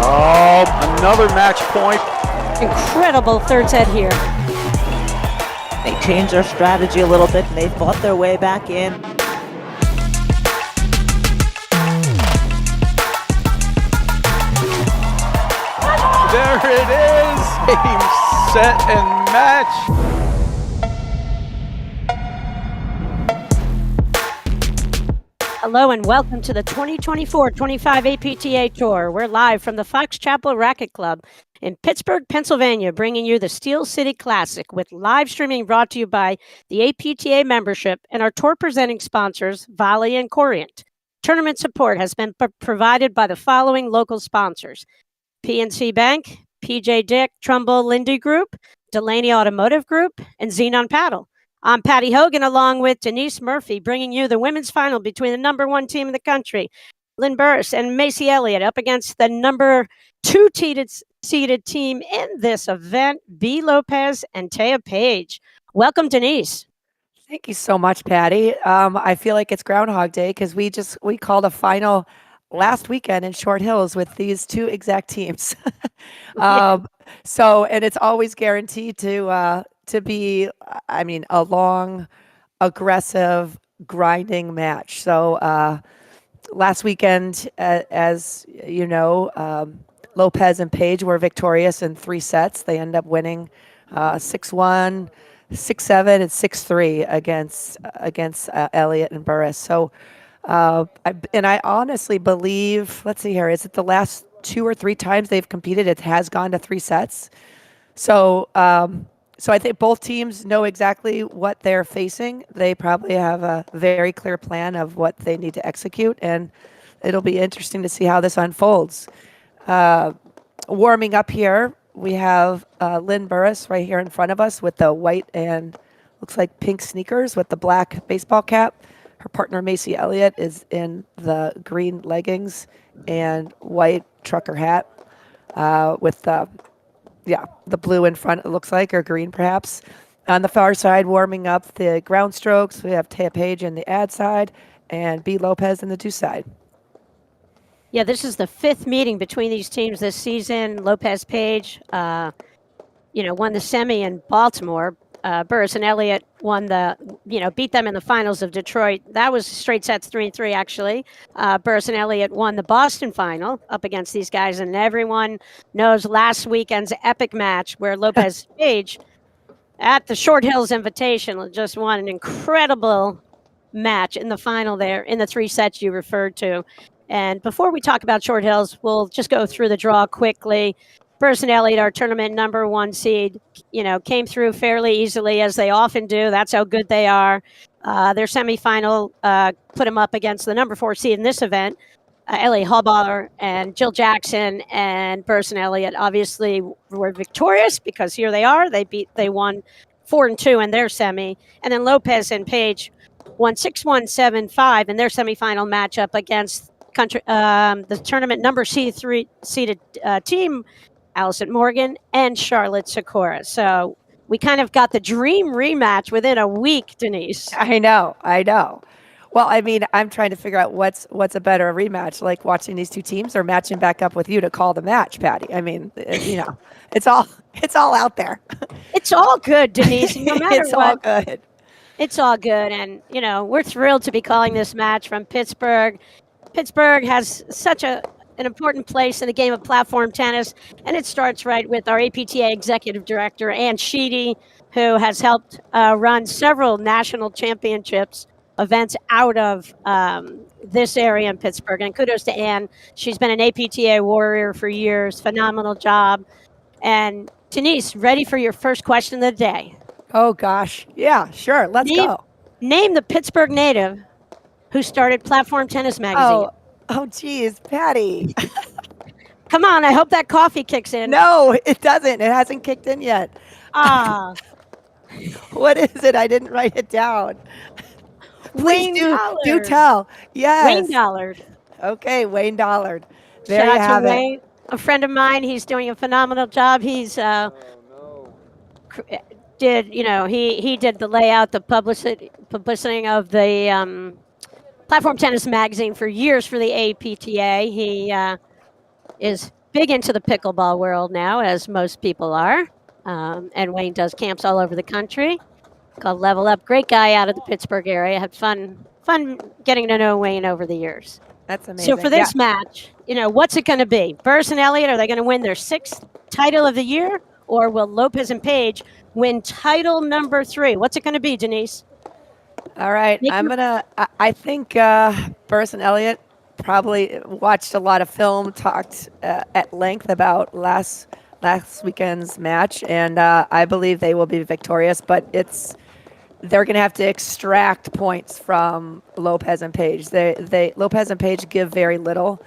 Oh, another match point. Incredible third set here. They changed their strategy a little bit and they fought their way back in. There it is. Game, set, and match. Hello and welcome to the 2024-25 APTA Tour. We're live from the Fox Chapel Racket Club in Pittsburgh, Pennsylvania, bringing you the Steel City Classic with live streaming brought to you by the APTA membership and our tour presenting sponsors, Volley and Corient. Tournament support has been provided by the following local sponsors: PNC Bank, PJ Dick, Trumbull Lindy Group, Delaney Automotive Group, and Xenon Paddle. I'm Patty Hogan, along with Denise Murphy, bringing you the women's final between the number one team in the country, Lynn Burus and Macy Elliott, up against the number two seeded team in this event, B. Lopez and Pejic. Welcome, Denise. Thank you so much, Patty. I feel like it's Groundhog Day because we called a final last weekend in Short Hills with these two exact teams. And it's always guaranteed to be, a long, aggressive, grinding match. So last weekend, as you know, Lopez and Pejic were victorious in 3 sets. They end up winning 6-1, 6-7, and 6-3 against Elliott and Burus. So I honestly believe, let's see here, is it the last 2 or 3 times they've competed, it has gone to 3 sets. So I think both teams know exactly what they're facing. They probably have a very clear plan of what they need to execute, and it'll be interesting to see how this unfolds. Warming up here, we have Lynn Burus right here in front of us with the white and looks like pink sneakers with the black baseball cap. Her partner, Macy Elliott, is in the green leggings and white trucker hat with the blue in front, it looks like, or green perhaps. On the far side, warming up the ground strokes, we have Taya Pejic in the ad side and B. Lopez in the deuce side. Yeah, this is the 5th meeting between these teams this season. Lopez Pejic, won the semi in Baltimore. Burus and Elliott beat them in the finals of Detroit. That was straight sets 3-3, actually. Burus and Elliott won the Boston final up against these guys, and everyone knows last weekend's epic match where Lopez Pejic at the Short Hills Invitational just won an incredible match in the final there in the 3 sets you referred to. And before we talk about Short Hills, we'll just go through the draw quickly. Burus and Elliott, our tournament number 1 seed, came through fairly easily, as they often do. That's how good they are. Their semifinal put them up against the number 4 seed in this event, Ellie Hallballer and Jill Jackson. And Burus and Elliott obviously were victorious because here they are. They won 4-2 in their semi. And then Lopez and Pejic won 6-1, 7-5 in their semifinal matchup against the tournament number 3 seeded team, Allison Morgan and Charlotte Sikora. So we kind of got the dream rematch within a week, Denise. I know. Well, I'm trying to figure out what's a better rematch, like watching these two teams or matching back up with you to call the match, Patty. It's all out there. It's all good, Denise. No matter it's what, all good. It's all good. And, we're thrilled to be calling this match from Pittsburgh. Pittsburgh has such an important place in the game of platform tennis, and it starts right with our APTA Executive Director, Ann Sheedy, who has helped run several national championships events out of this area in Pittsburgh. And kudos to Ann. She's been an APTA warrior for years. Phenomenal job. And Denise, ready for your first question of the day? Oh, gosh. Yeah, sure. Let's go. Name the Pittsburgh native who started Platform Tennis Magazine. Oh, geez, Patty. Come on, I hope that coffee kicks in. No, it doesn't. It hasn't kicked in yet. What is it? I didn't write it down. Please do tell. Yes. Wayne Dollard. Okay, Wayne Dollard. There Shout you out have to it. Wayne, a friend of mine. He's doing a phenomenal job. He's he did the layout, the publicity of the Platform Tennis Magazine for years for the APTA. He is big into the pickleball world now, as most people are. And Wayne does camps all over the country called Level Up. Great guy out of the Pittsburgh area. Had fun getting to know Wayne over the years. That's So for amazing. this match, what's it going to be? Burus and Elliott, are they going to win their 6th title of the year? Or will Lopez and Page win title number 3? What's it going to be, Denise? All right, Make I'm your- gonna. I think Burus and Elliott probably watched a lot of film, talked at length about last weekend's match, and I believe they will be victorious. But they're going to have to extract points from Lopez and Page. They Lopez and Page give very little,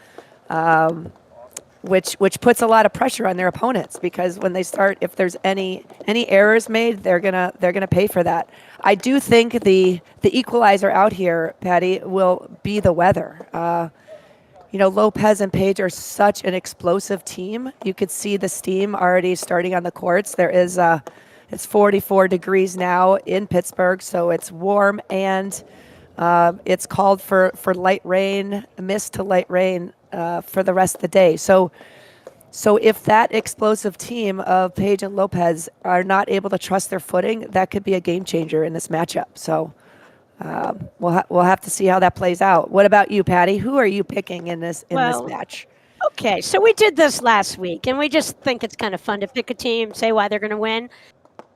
which puts a lot of pressure on their opponents, because when they start, if there's any errors made, they're gonna pay for that. I do think the equalizer out here, Patty, will be the weather. Lopez and Page are such an explosive team. You could see the steam already starting on the courts. It's 44 degrees now in Pittsburgh, so it's warm, and it's called for light rain, mist to light rain for the rest of the day. So if that explosive team of Page and Lopez are not able to trust their footing, that could be a game changer in this matchup. So we'll have to see how that plays out. What about you, Patty? Who are you picking in this match? Okay, so we did this last week, and we just think it's kind of fun to pick a team, say why they're going to win.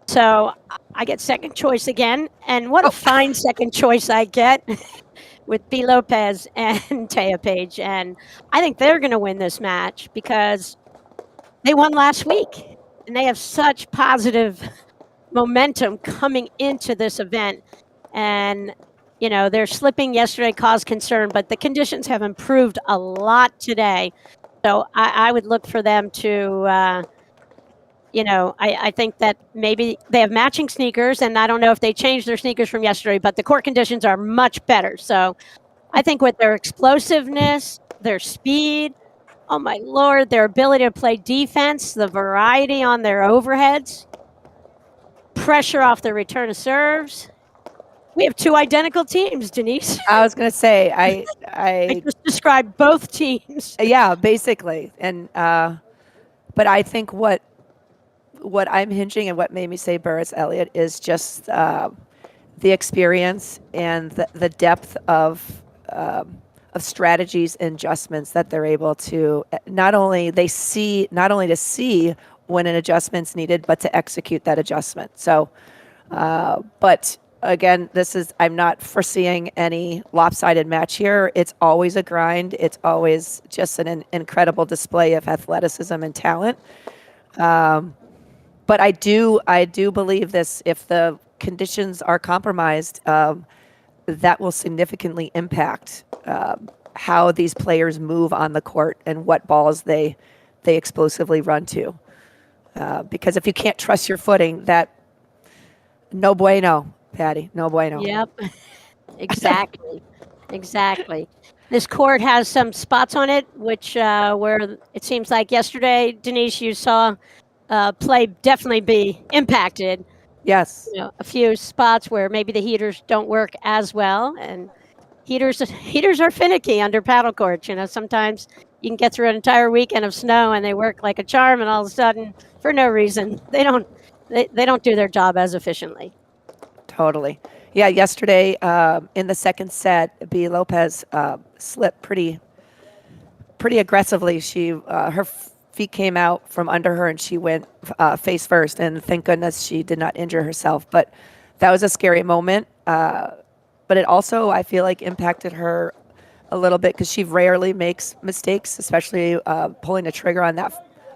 So I get second choice again, and what a fine second choice I get with B. Lopez and Taya Page. And I think they're going to win this match because they won last week, and they have such positive momentum coming into this event. And, their slipping yesterday caused concern, but the conditions have improved a lot today. So I would look for them to, I think that maybe they have matching sneakers, and I don't know if they changed their sneakers from yesterday, but the court conditions are much better. So I think with their explosiveness, their speed, oh my Lord, their ability to play defense, the variety on their overheads, pressure off the return of serves. We have 2 identical teams, Denise. I was going to say, I I just described both teams. yeah, basically. And but I think what I'm hinging and what made me say Burus Elliott is just the experience and the depth of strategies and adjustments that they're able to not only to see when an adjustment's needed, but to execute that adjustment. So, but again, I'm not foreseeing any lopsided match here. It's always a grind. It's always just an incredible display of athleticism and talent. But I do believe this, if the conditions are compromised, that will significantly impact how these players move on the court and what balls they explosively run to. Because if you can't trust your footing, that no bueno, Patty, no bueno. Yep, exactly. This court has some spots on it, which where it seems like yesterday, Denise, you saw play definitely be impacted. Yes. A few spots where maybe the heaters don't work as well, and heaters are finicky under paddle courts. Sometimes you can get through an entire weekend of snow and they work like a charm, and all of a sudden, for no reason, they don't do their job as efficiently. Totally. Yeah, yesterday in the second set, B. Lopez slipped pretty aggressively. Her feet came out from under her and she went face first, and thank goodness she did not injure herself. But that was a scary moment. But it also, I feel like, impacted her a little bit because she rarely makes mistakes, especially pulling the trigger on that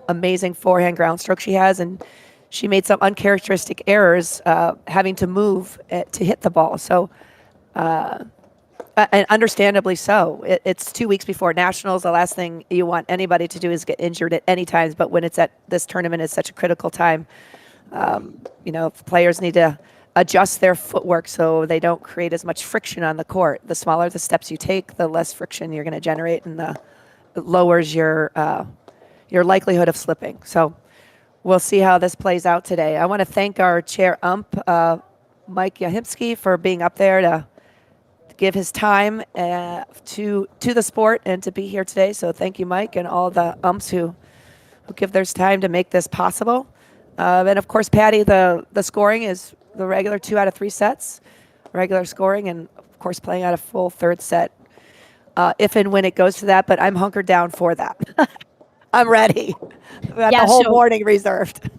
amazing forehand ground stroke she has. And she made some uncharacteristic errors having to move to hit the ball. So, and understandably so. It's 2 weeks before nationals. The last thing you want anybody to do is get injured at any time. But when it's at this tournament, it's such a critical time. Players need to adjust their footwork so they don't create as much friction on the court. The smaller the steps you take, the less friction you're going to generate, and it lowers your likelihood of slipping. So we'll see how this plays out today. I want to thank our chair ump, Mike Yahimski, for being up there to give his time to the sport and to be here today. So thank you, Mike, and all the umps who who give their time to make this possible. And of course, Patty, the scoring is the regular 2 out of 3 sets, regular scoring, and of course playing out a full third set if and when it goes to that. But I'm hunkered down for that. I'm ready. I've got the whole morning reserved.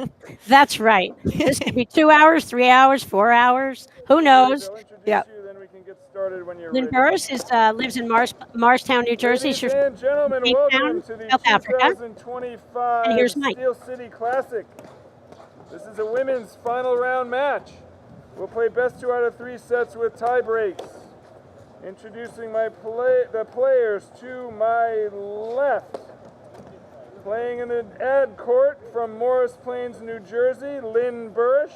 That's right. This could be 2 hours, 3 hours, 4 hours. Who knows? Yeah. Then we can get started when you're Lynn ready. Burus lives in Marshtown, New Jersey. Ladies She's and gentlemen, Cape welcome Town, to the South Africa. 2025 And here's Mike. Steel City Classic. This is a women's final round match. We'll play best 2 out of 3 sets with tie breaks. Introducing the players to my left. Playing in the ad court from Morris Plains, New Jersey, Lynn Burus.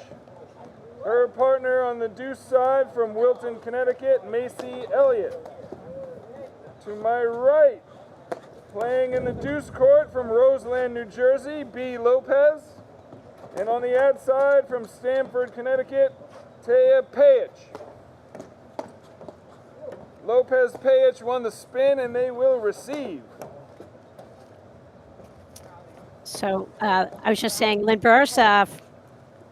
Her partner on the deuce side from Wilton, Connecticut, Macy Elliott. To my right, playing in the deuce court from Roseland, New Jersey, B. Lopez. And on the ad side from Stamford, Connecticut, Pejic. Lopez Pejic won the spin and they will receive. So I was just saying, Lynn Burus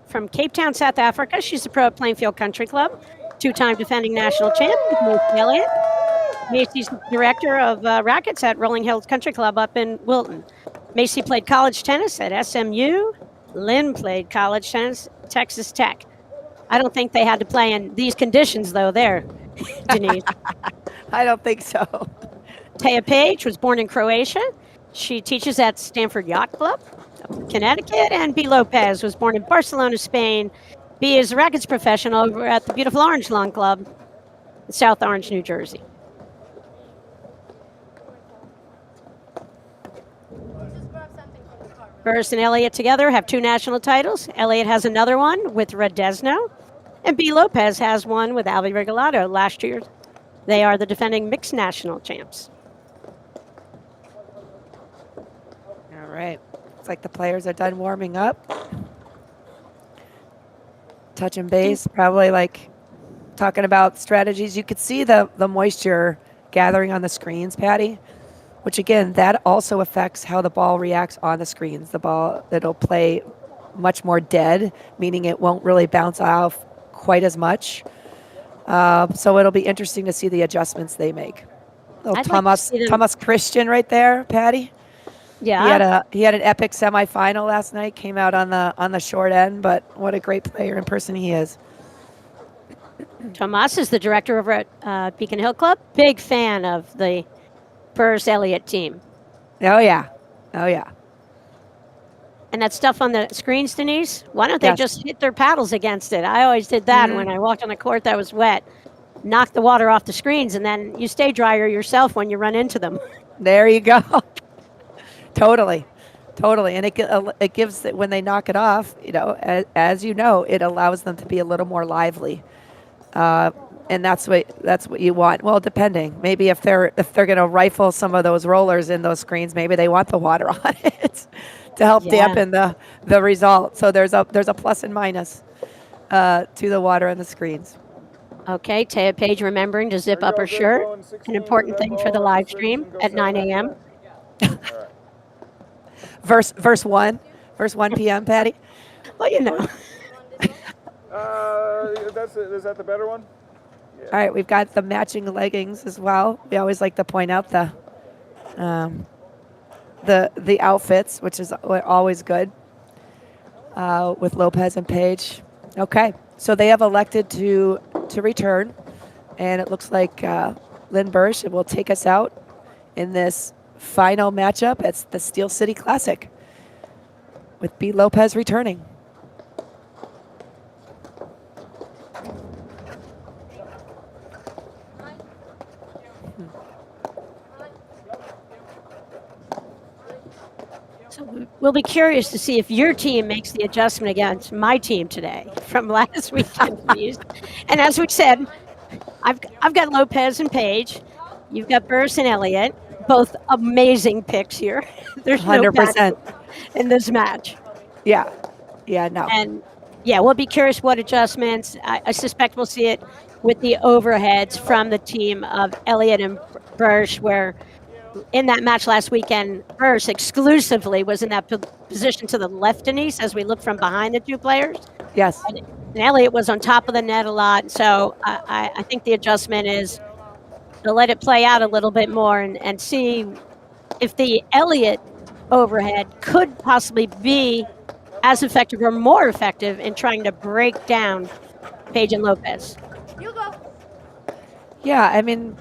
from Cape Town, South Africa. She's a pro at Plainfield Country Club, 2-time defending national champ with Macy Elliott. Macy's director of rackets at Rolling Hills Country Club up in Wilton. Macy played college tennis at SMU. Lynn played college tennis at Texas Tech. I don't think they had to play in these conditions, though, there, Denise. I don't think so. Pejic was born in Croatia. She teaches at Stamford Yacht Club, Connecticut, and B. Lopez was born in Barcelona, Spain. B is a rackets professional over at the beautiful Orange Lawn Club in South Orange, New Jersey. Burus and Elliott together have 2 national titles. Elliott has another one with Radesno, and B. Lopez has one with Alvi Regalado last year. They are the defending mixed national champs. All right. Looks like the players are done warming up. Touch and base, probably like talking about strategies. You could see the moisture gathering on the screens, Patty, which again, that also affects how the ball reacts on the screens. The ball, it'll play much more dead, meaning it won't really bounce off quite as much. So it'll be interesting to see the adjustments they make. Little Thomas Christian right there, Patty. Yeah. He had an epic semifinal last night. Came out on the short end, but what a great player in person he is. Tomas is the director over at Beacon Hill Club. Big fan of the Burus Elliott team. Oh yeah. And that stuff on the screens, Denise, why don't they just hit their paddles against it? I always did that when I walked on a court that was wet. Knock the water off the screens, and then you stay drier yourself when you run into them. There you go. Totally. And it gives, when they knock it off, as you know, it allows them to be a little more lively. And that's what you want. Well, depending, maybe if they're going to rifle some of those rollers in those screens, maybe they want the water on it to help dampen the result. So there's a plus and minus to the water in the screens. Okay, Taya Page remembering to zip up her shirt. An important thing for the live stream at 9 a.m. Verse 1 p.m. Patty. Well, you know. Is that the better one? Yeah. All right, we've got the matching leggings as well. We always like to point out the outfits, which is always good with Lopez and Page. Okay, so they have elected to return, and it looks like Lynn Burus will take us out in this final matchup. It's the Steel City Classic with B. Lopez returning. So we'll be curious to see if your team makes the adjustment against my team today from last weekend. And as we said, I've got Lopez and Page. You've got Burus and Elliott. Both amazing picks here. There's 100% in this match. Yeah, no. And we'll be curious what adjustments. I suspect we'll see it with the overheads from the team of Elliott and Burus, where in that match last weekend, Burus exclusively was in that position to the left, Denise, as we look from behind the two players. Yes. And Elliott was on top of the net a lot. So I think the adjustment is to let it play out a little bit more and see if the Elliott overhead could possibly be as effective or more effective in trying to break down Page and Lopez. Yeah, I mean,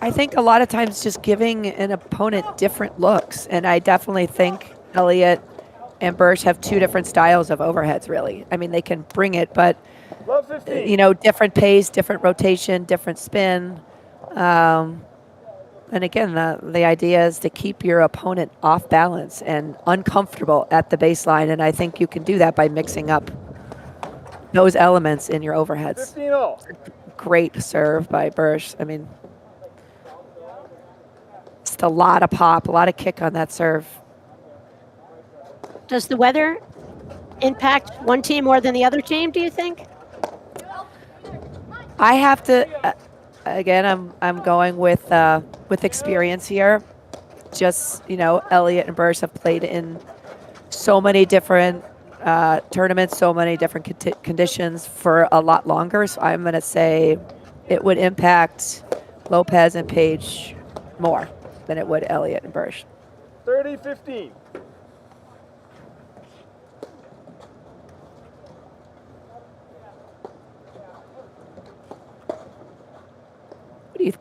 I think a lot of times just giving an opponent different looks, and I definitely think Elliott and Burch have two different styles of overheads, really. I mean, they can bring it, but, Love 15. you know, different pace, different rotation, different spin. And again, the idea is to keep your opponent off balance and uncomfortable at the baseline, and I think you can do that by mixing up those elements in your overheads. 15 all. Great serve by Burch. I mean, just a lot of pop, a lot of kick on that serve. Does the weather impact one team more than the other team, do you think? I have to, again, I'm going with experience here. Just, you know, Elliott and Burch have played in so many different tournaments, so many different conditions for a lot longer. So I'm going to say it would impact Lopez and Page more than it would Elliott and Burch. 30-15.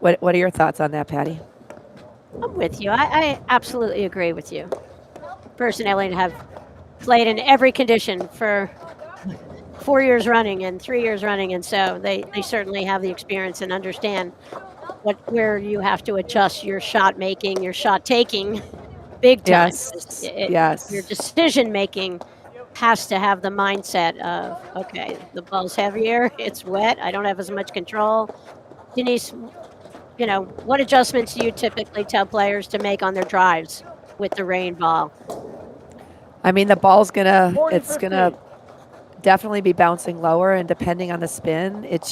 What are your thoughts on that, Patty? I'm with you. I absolutely agree with you. Burch and Elliott have played in every condition for 4 years running and 3 years running, and so they certainly have the experience and understand where you have to adjust your shot making, your shot taking, big time. Yes. Yes. Your decision making has to have the mindset of, okay, the ball's heavier, it's wet, I don't have as much control. Denise, you know, what adjustments do you typically tell players to make on their drives with the rain ball? I mean, the ball's it's gonna definitely be bouncing lower, and depending on the spin, it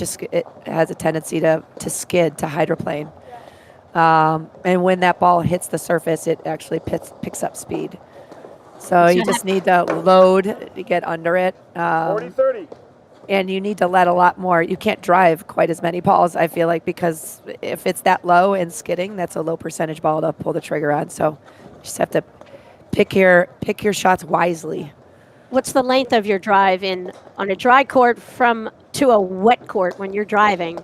has a tendency to skid, to hydroplane. And when that ball hits the surface, it actually picks up speed. So you just need to load to get under it. 40-30. And you need to let a lot more. You can't drive quite as many balls, I feel like, because if it's that low and skidding, that's a low percentage ball to pull the trigger on. So you just have to pick your shots wisely. What's the length of your drive on a dry court to a wet court when you're driving?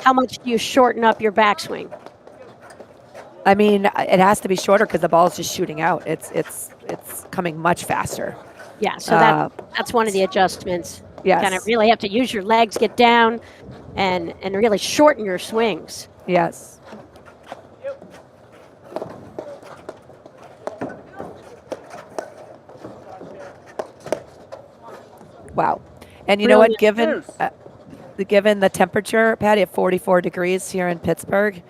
How much do you shorten up your backswing? I mean, it has to be shorter because the ball is just shooting out. It's coming much faster. Yeah, so that's one of the adjustments. Yes. You kind of really have to use your legs, get down, and really shorten your swings. Yes. Wow. And you know what? Given the temperature, Patty, at 44 degrees here in Pittsburgh,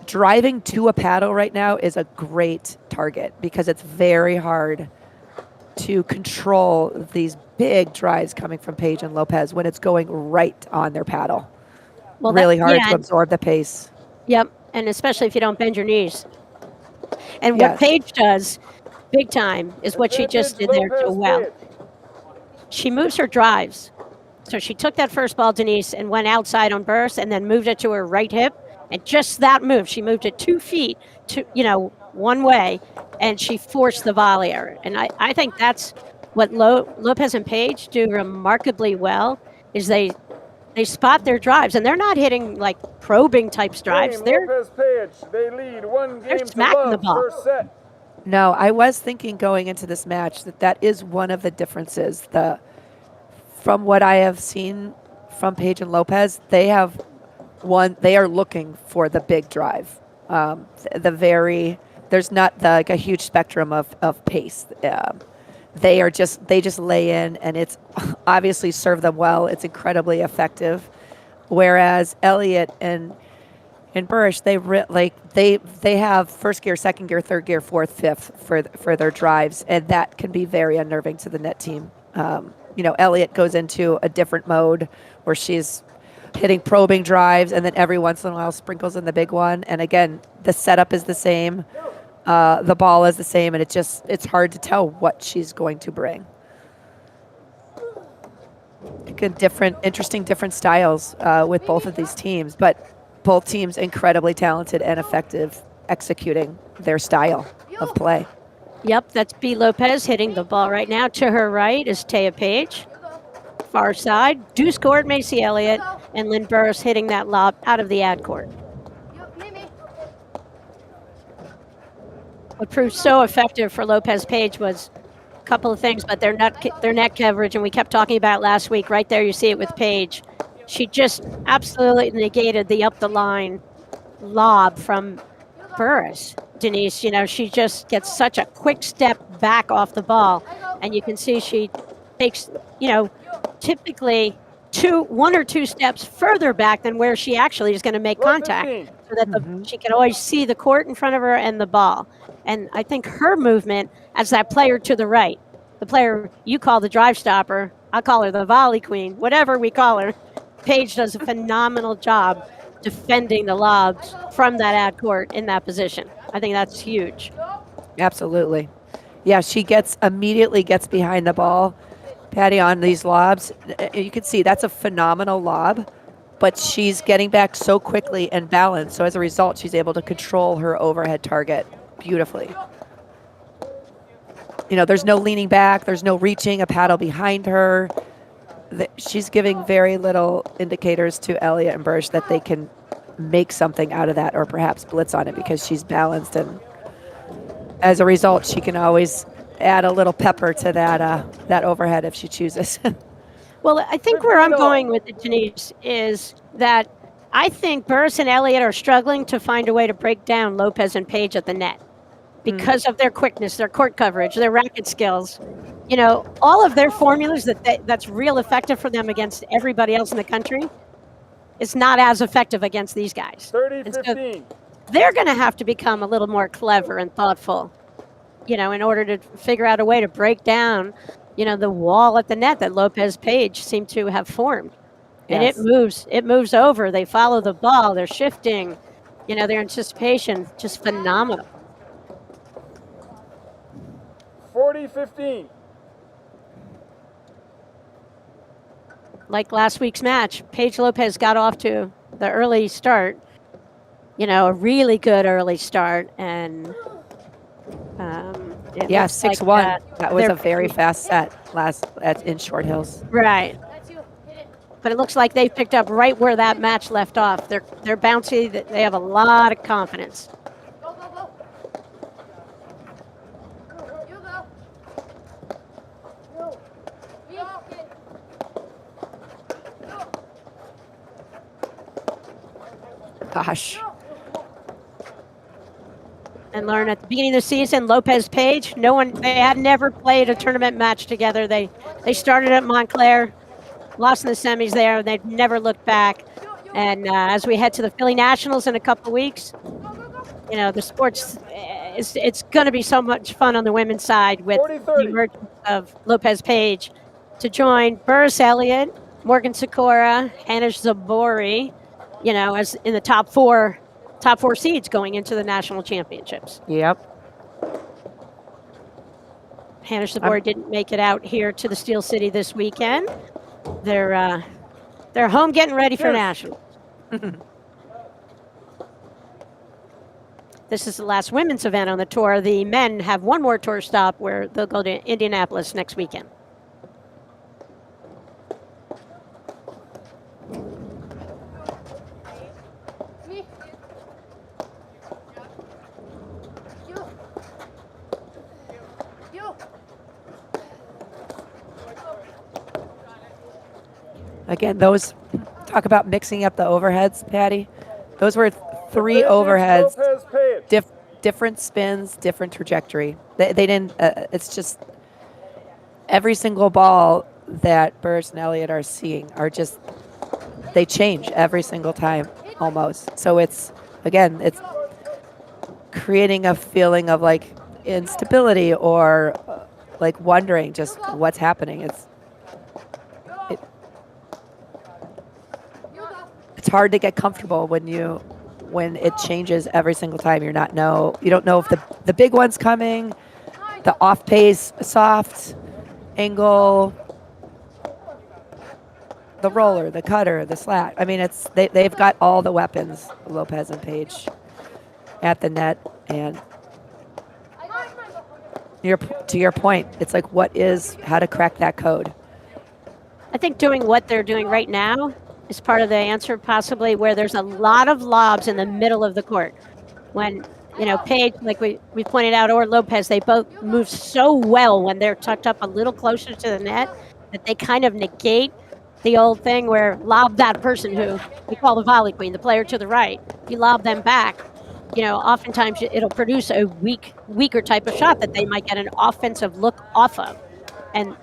driving to a paddle right now is a great target because it's very hard to control these big drives coming from Page and Lopez when it's going right on their paddle. Well, really hard to absorb the pace. Yep, and especially if you don't bend your knees. And what Page does, big time, is what she just did there too well. She moves her drives. So she took that first ball, Denise, and went outside on Burus and then moved it to her right hip. And just that move, she moved it 2 feet, one way, and she forced the volley error. And I think that's what Lopez and Page do remarkably well, is they spot their drives, and they're not hitting like probing type drives. Lopez Page, they lead 1 game they're smacking the ball. First set. No, I was thinking going into this match that is one of the differences. From what I have seen from Page and Lopez, they are looking for the big drive. There's not a huge spectrum of pace. They just lay in, and it's obviously served them well. It's incredibly effective. Whereas Elliott and Burch, they have first gear, second gear, third gear, fourth, fifth for their drives, and that can be very unnerving to the net team. Elliott goes into a different mode where she's hitting probing drives, and then every once in a while sprinkles in the big one. And again, the setup is the same, the ball is the same, and it's hard to tell what she's going to bring. Good, interesting different styles with both of these teams, but both teams incredibly talented and effective executing their style of play. Yep, that's B. Lopez hitting the ball right now. To her right is Taya Page. Far side, deuce court, Macy Elliott, and Lynn Burus hitting that lob out of the ad court. What proved so effective for Lopez Page was a couple of things, but their net coverage, and we kept talking about it last week. Right there, you see it with Page. She just absolutely negated the up the line lob from Burus. Denise, she just gets such a quick step back off the ball, and you can see she takes, typically one or two steps further back than where she actually is going to make contact, so that she can always see the court in front of her and the ball. And I think her movement as that player to the right, the player you call the drive stopper, I'll call her the volley queen, whatever we call her, Paige does a phenomenal job defending the lobs from that ad court in that position. I think that's huge. Absolutely. Yeah, she immediately gets behind the ball, Patty, on these lobs. You can see that's a phenomenal lob, but she's getting back so quickly and balanced. So as a result, she's able to control her overhead target beautifully. There's no leaning back. There's no reaching a paddle behind her. She's giving very little indicators to Elliott and Bursch that they can make something out of that or perhaps blitz on it, because she's balanced, and as a result, she can always add a little pepper to that overhead if she chooses. Well, I think where I'm going with it, Denise, is that I think Burus and Elliott are struggling to find a way to break down Lopez and Page at the net because of their quickness, their court coverage, their racket skills. All of their formulas that's real effective for them against everybody else in the country is not as effective against these guys. 30-15. They're going to have to become a little more clever and thoughtful, in order to figure out a way to break down, the wall at the net that Lopez Page seemed to have formed. And Yes. it moves over. They follow the ball. They're shifting, their anticipation, just phenomenal. 40-15. Like last week's match, Paige Lopez got off to the early start, a really good early start, and it Yeah, looks 6-1. like that was they're- a very fast set in Short Hills. Right. But it looks like they picked up right where that match left off. They're bouncy. They have a lot of confidence. Gosh. And learn at the beginning of the season, Lopez Page, they had never played a tournament match together. They started at Montclair, lost in the semis there, and they've never looked back. And as we head to the Philly Nationals in a couple of weeks, the sports, it's going to be so much fun on the women's side with 40-30. the emergence of Lopez Page to join Burus Elliott, Morgan Sikora, Hannah Zabori, as in the top four seeds going into the national championships. Yep. Hannah Zabori didn't make it out here to the Steel City this weekend. They're home getting ready for nationals. This is the last women's event on the tour. The men have one more tour stop where they'll go to Indianapolis next weekend. Again, talk about mixing up the overheads, Patty. Those were three overheads, Lopez, pay it. different spins, different trajectory. They didn't, it's just every single ball that Burus and Elliott are seeing they change every single time almost. So it's creating a feeling of like instability or like wondering just what's happening. it's hard to get comfortable when it changes every single time. You don't know if the big one's coming, the off pace, soft angle, the roller, the cutter, the slack. I mean, they've got all the weapons, Lopez and Page, at the net. And to your point, it's like, how to crack that code? I think doing what they're doing right now is part of the answer, possibly, where there's a lot of lobs in the middle of the court. When, Page, like we pointed out, or Lopez, they both move so well when they're tucked up a little closer to the net that they kind of negate the old thing where lob that person who we call the volley queen, the player to the right. You lob them back, oftentimes it'll produce a weaker type of shot that they might get an offensive look off of. And,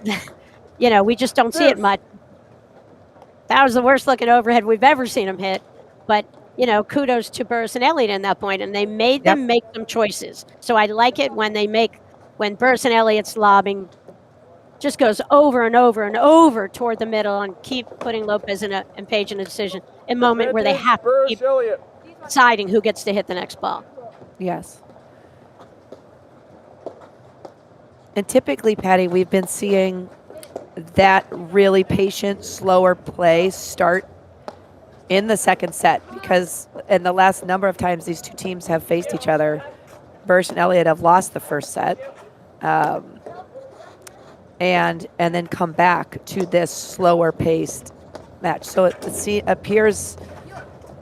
we just don't see it much. That was the worst looking overhead we've ever seen them hit. But, kudos to Burus and Elliott in that point, and they made them make some choices. So I like it when Burus and Elliott's lobbing just goes over and over and over toward the middle and keep putting Lopez and Page in a decision, a moment where they have to keep deciding who gets to hit the next ball. Yes. And typically, Patty, we've been seeing that really patient, slower play start in the second set, because in the last number of times these two teams have faced each other, Burus and Elliott have lost the first set. And then come back to this slower paced match. So it appears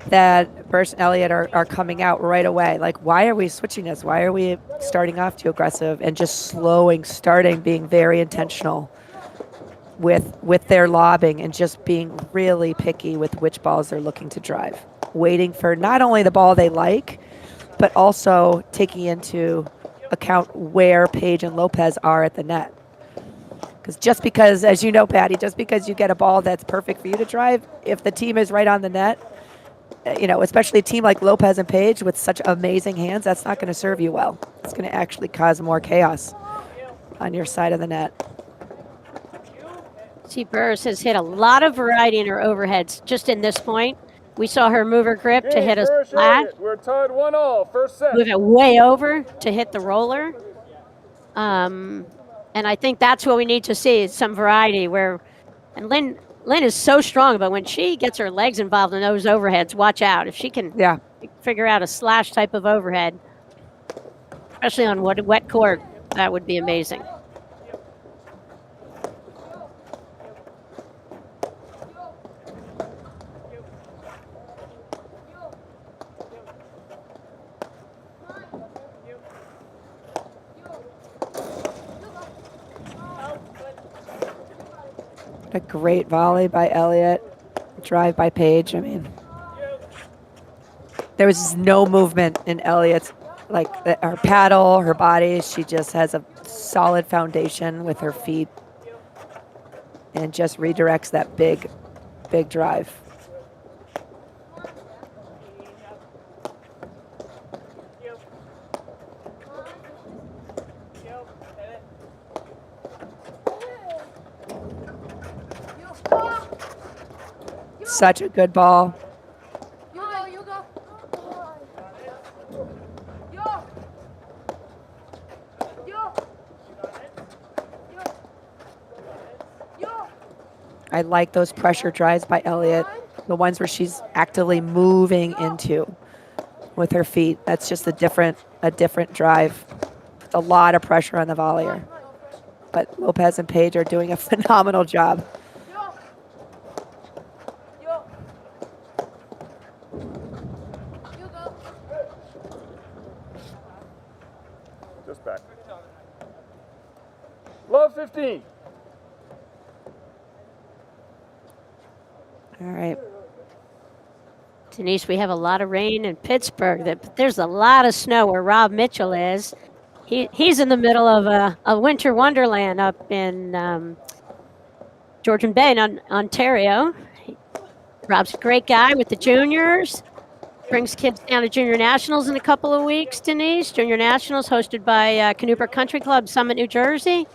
that Burus and Elliott are coming out right away. Like, why are we switching this? Why are we starting off too aggressive and just being very intentional with their lobbing and just being really picky with which balls they're looking to drive, waiting for not only the ball they like, but also taking into account where Page and Lopez are at the net. Because as you know, Patty, just because you get a ball that's perfect for you to drive, if the team is right on the net, especially a team like Lopez and Page with such amazing hands, that's not going to serve you well. It's going to actually cause more chaos on your side of the net. See, Burus has hit a lot of variety in her overheads just in this point. We saw her move her grip to hit a flat. We're tied 1-1, first set. Move it way over to hit the roller. And I think that's what we need to see, is some variety and Lynn is so strong, but when she gets her legs involved in those overheads, watch out. If she can figure out a slash type of overhead, especially on wet court, that would be amazing. A great volley by Elliott, drive by Page. I mean, there was no movement in Elliott's, her paddle, her body. She just has a solid foundation with her feet and just redirects that big, big drive. Such a good ball. I like those pressure drives by Elliott, the ones where she's actively moving into with her feet. That's just a different drive. It's a lot of pressure on the volleyer. But Lopez and Page are doing a phenomenal job. Just back. Love 15. All right. Denise, we have a lot of rain in Pittsburgh. There's a lot of snow where Rob Mitchell is. He's in the middle of a winter wonderland up in Georgian Bay in Ontario. Rob's a great guy with the juniors. Brings kids down to Junior Nationals in a couple of weeks, Denise. Junior Nationals hosted by Canoeper Country Club, Summit, New Jersey.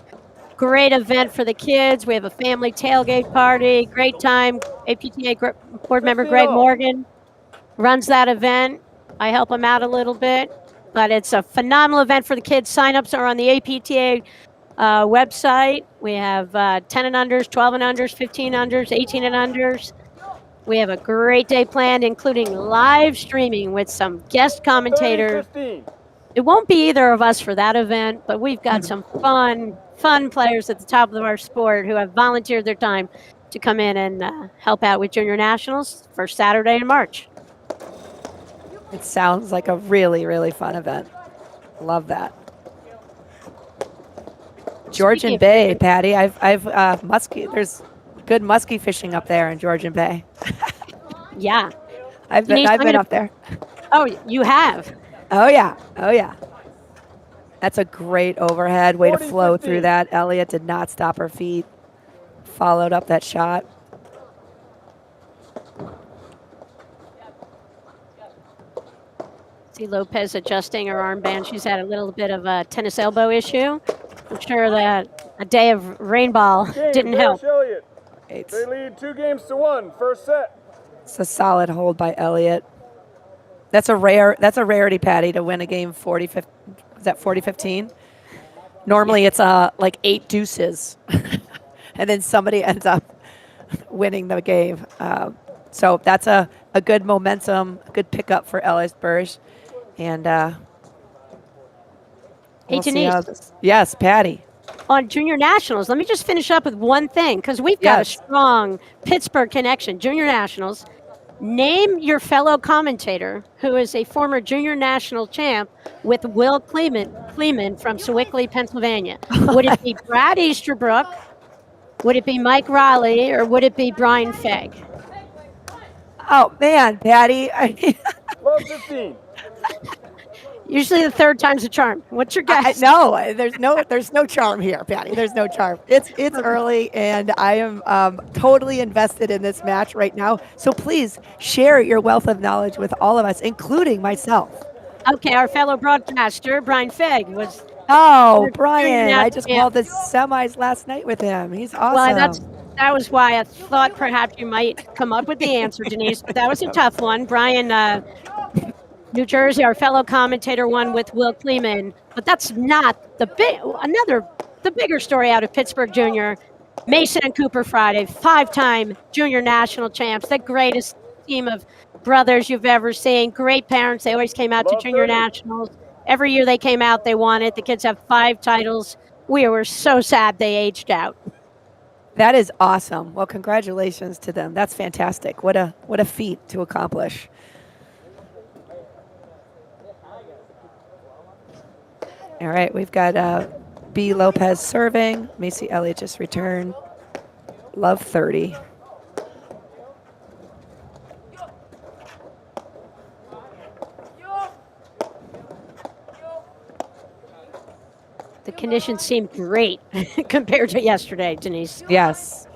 great event for the kids. We have a family tailgate party. Great time. APTA board member 15 Greg all. Morgan runs that event. I help him out a little bit, but it's a phenomenal event for the kids. Sign-ups are on the APTA website. We have 10 and unders, 12 and unders, 15 unders, 18 and unders. We have a great day planned, including live streaming with some guest 30, commentators. 15. It won't be either of us for that event, but we've got some fun players at the top of our sport who have volunteered their time to come in and help out with Junior Nationals for Saturday in March. It sounds like a really, really fun event. Love that. Georgian of Bay, Patty. I've muskie. There's good muskie fishing up there in Georgian Bay. Yeah. I've been Denise, I'm gonna- up there. Oh, you have. Oh yeah. That's a great overhead way to 40, flow 50. through that. Elliott did not stop her feet. Followed up that shot. See Lopez adjusting her armband. She's had a little bit of a tennis elbow issue. I'm sure that a day of rainball Game, didn't Burus, help. Elliott. It's, They lead 2-1. First set. it's a solid hold by Elliott. That's a rarity, Patty, to win a game 40-15. Is that 40-15? Normally it's like 8 deuces, and then somebody ends up winning the game. So that's a good momentum, a good pickup for Elliott Burus. And we'll see how Denise. yes, Patty. On Junior Nationals, let me just finish up with one thing because we've got Yes. a strong Pittsburgh connection. Junior Nationals. Name your fellow commentator who is a former Junior National champ with Will Kleeman from Sewickley, Pennsylvania. Would it be Brad Easterbrook? Would it be Mike Raleigh? Or would it be Brian Fegg? Oh man, Patty. Love 15. Usually the third time's a charm. What's your guess? No, there's no charm here, Patty. There's no charm. It's early, and I am totally invested in this match right now. So please share your wealth of knowledge with all of us, including myself. Okay, our fellow broadcaster, Brian Fegg, was Oh, Junior Brian! I just National called the semis last night with him. He's awesome. well, that was why I thought perhaps you might come up with the answer, Denise. But that was a tough one. Brian, New Jersey, our fellow commentator, won with Will Kleeman. But that's not the bigger story out of Pittsburgh Junior. Mason and Cooper Friday, 5-time Junior National champs, the greatest team of brothers you've ever seen. Great parents. They always came out Love to Junior 30. Nationals. Every year they came out, they won it. The kids have 5 titles. We were so sad they aged out. That is awesome. Well, congratulations to them. That's fantastic. What a feat to accomplish. All right, we've got B. Lopez serving. Macy Elliott just returned. Love 30. The conditions seem great compared to yesterday, Denise. Yes.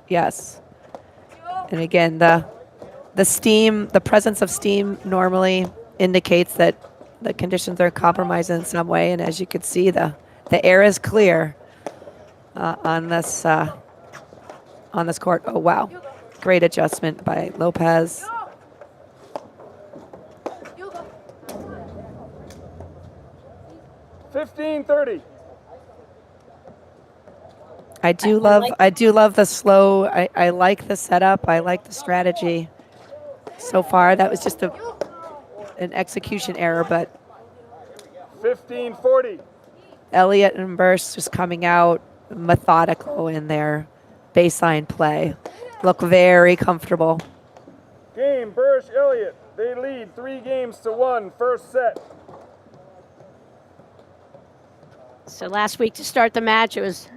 And again, the steam, the presence of steam normally indicates that the conditions are compromised in some way. And as you can see, the air is clear on this court. Oh wow, great adjustment by Lopez. $15-30. I do love the slow. I like the setup. I like the strategy. So far, that was just an execution error, but 15-40. Elliott and Burus just coming out methodical in their baseline play. Look very comfortable. Game, Burus, Elliott. They lead 3-1. First set. So last week to start the match, it was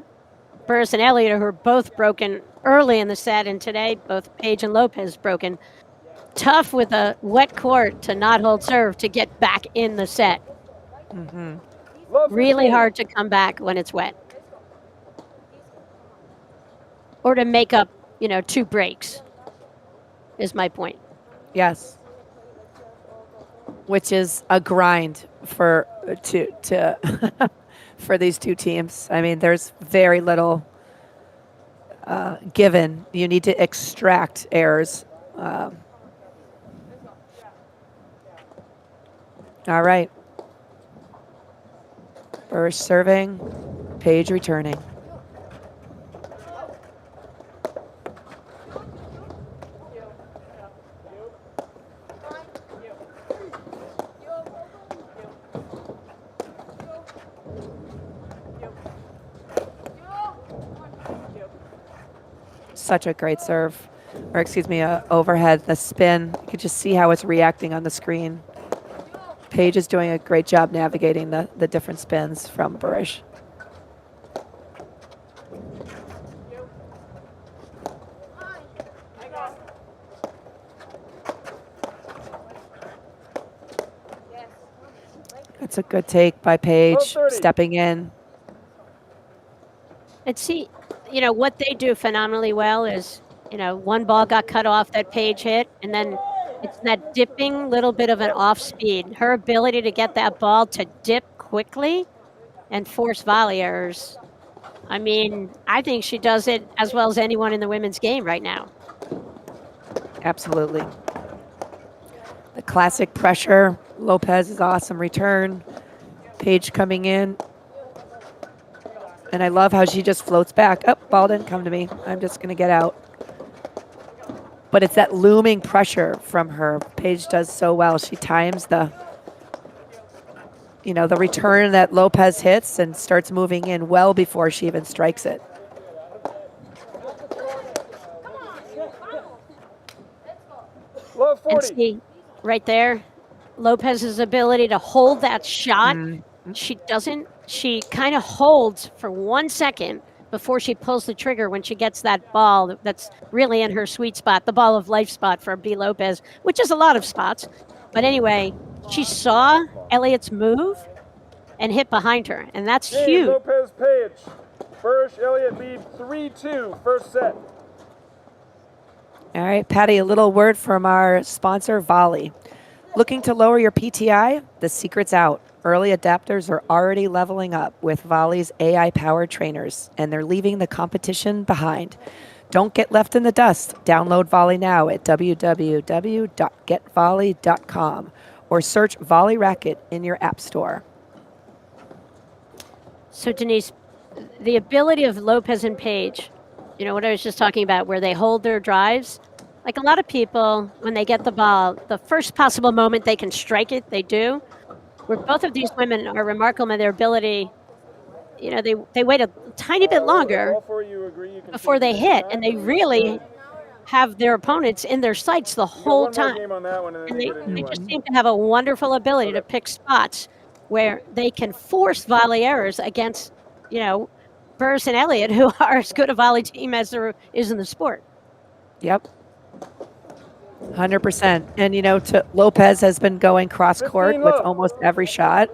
Burus and Elliott who were both broken early in the set, and today both Pejic and Lopez broken. Tough with a wet court to not hold serve to get back in the set. Love Really 15. hard to come back when it's wet. Or to make up, 2 breaks is my point. Yes. Which is a grind for for these two teams. I mean, there's very little given. You need to extract errors. All right. Burus serving, Page returning. Such a great serve, or excuse me, overhead, the spin. You could just see how it's reacting on the screen. Page is doing a great job navigating the different spins from Burus. That's a good take by Page, stepping in. And see, what they do phenomenally well is, one ball got cut off that Page hit, and then it's that dipping little bit of an off speed. Her ability to get that ball to dip quickly and force volley errors. I mean, I think she does it as well as anyone in the women's game right now. Absolutely. The classic pressure. Lopez's awesome return. Page coming in. And I love how she just floats back. Oh, ball didn't come to me. I'm just going to get out. But it's that looming pressure from her. Page does so well. She times the return that Lopez hits and starts moving in well before she even strikes it. And see, right there, Lopez's ability to hold that shot. She doesn't. She kind of holds for 1 second before she pulls the trigger when she gets that ball that's really in her sweet spot, the ball of life spot for B. Lopez, which is a lot of spots. But anyway, she saw Elliott's move and hit behind her, and that's huge. Lopez Page. Burus Elliott lead 3-2, first set. All right, Patty, a little word from our sponsor, Volley. Looking to lower your PTI? The secret's out. Early adapters are already leveling up with Volley's AI-powered trainers, and they're leaving the competition behind. Don't get left in the dust. Download Volley now at www.getvolley.com or search Volley Racket in your app store. So, Denise, the ability of Lopez and Page, what I was just talking about, where they hold their drives, like a lot of people, when they get the ball, the first possible moment they can strike it, they do. Where both of these women are remarkable in their ability, they wait a tiny bit longer before they hit, and they really have their opponents in their sights the whole time. And they just seem to have a wonderful ability to pick spots where they can force volley errors against, Burus and Elliott, who are as good a volley team as there is in the sport. Yep. 100%. And, Lopez has been going cross court with almost every shot.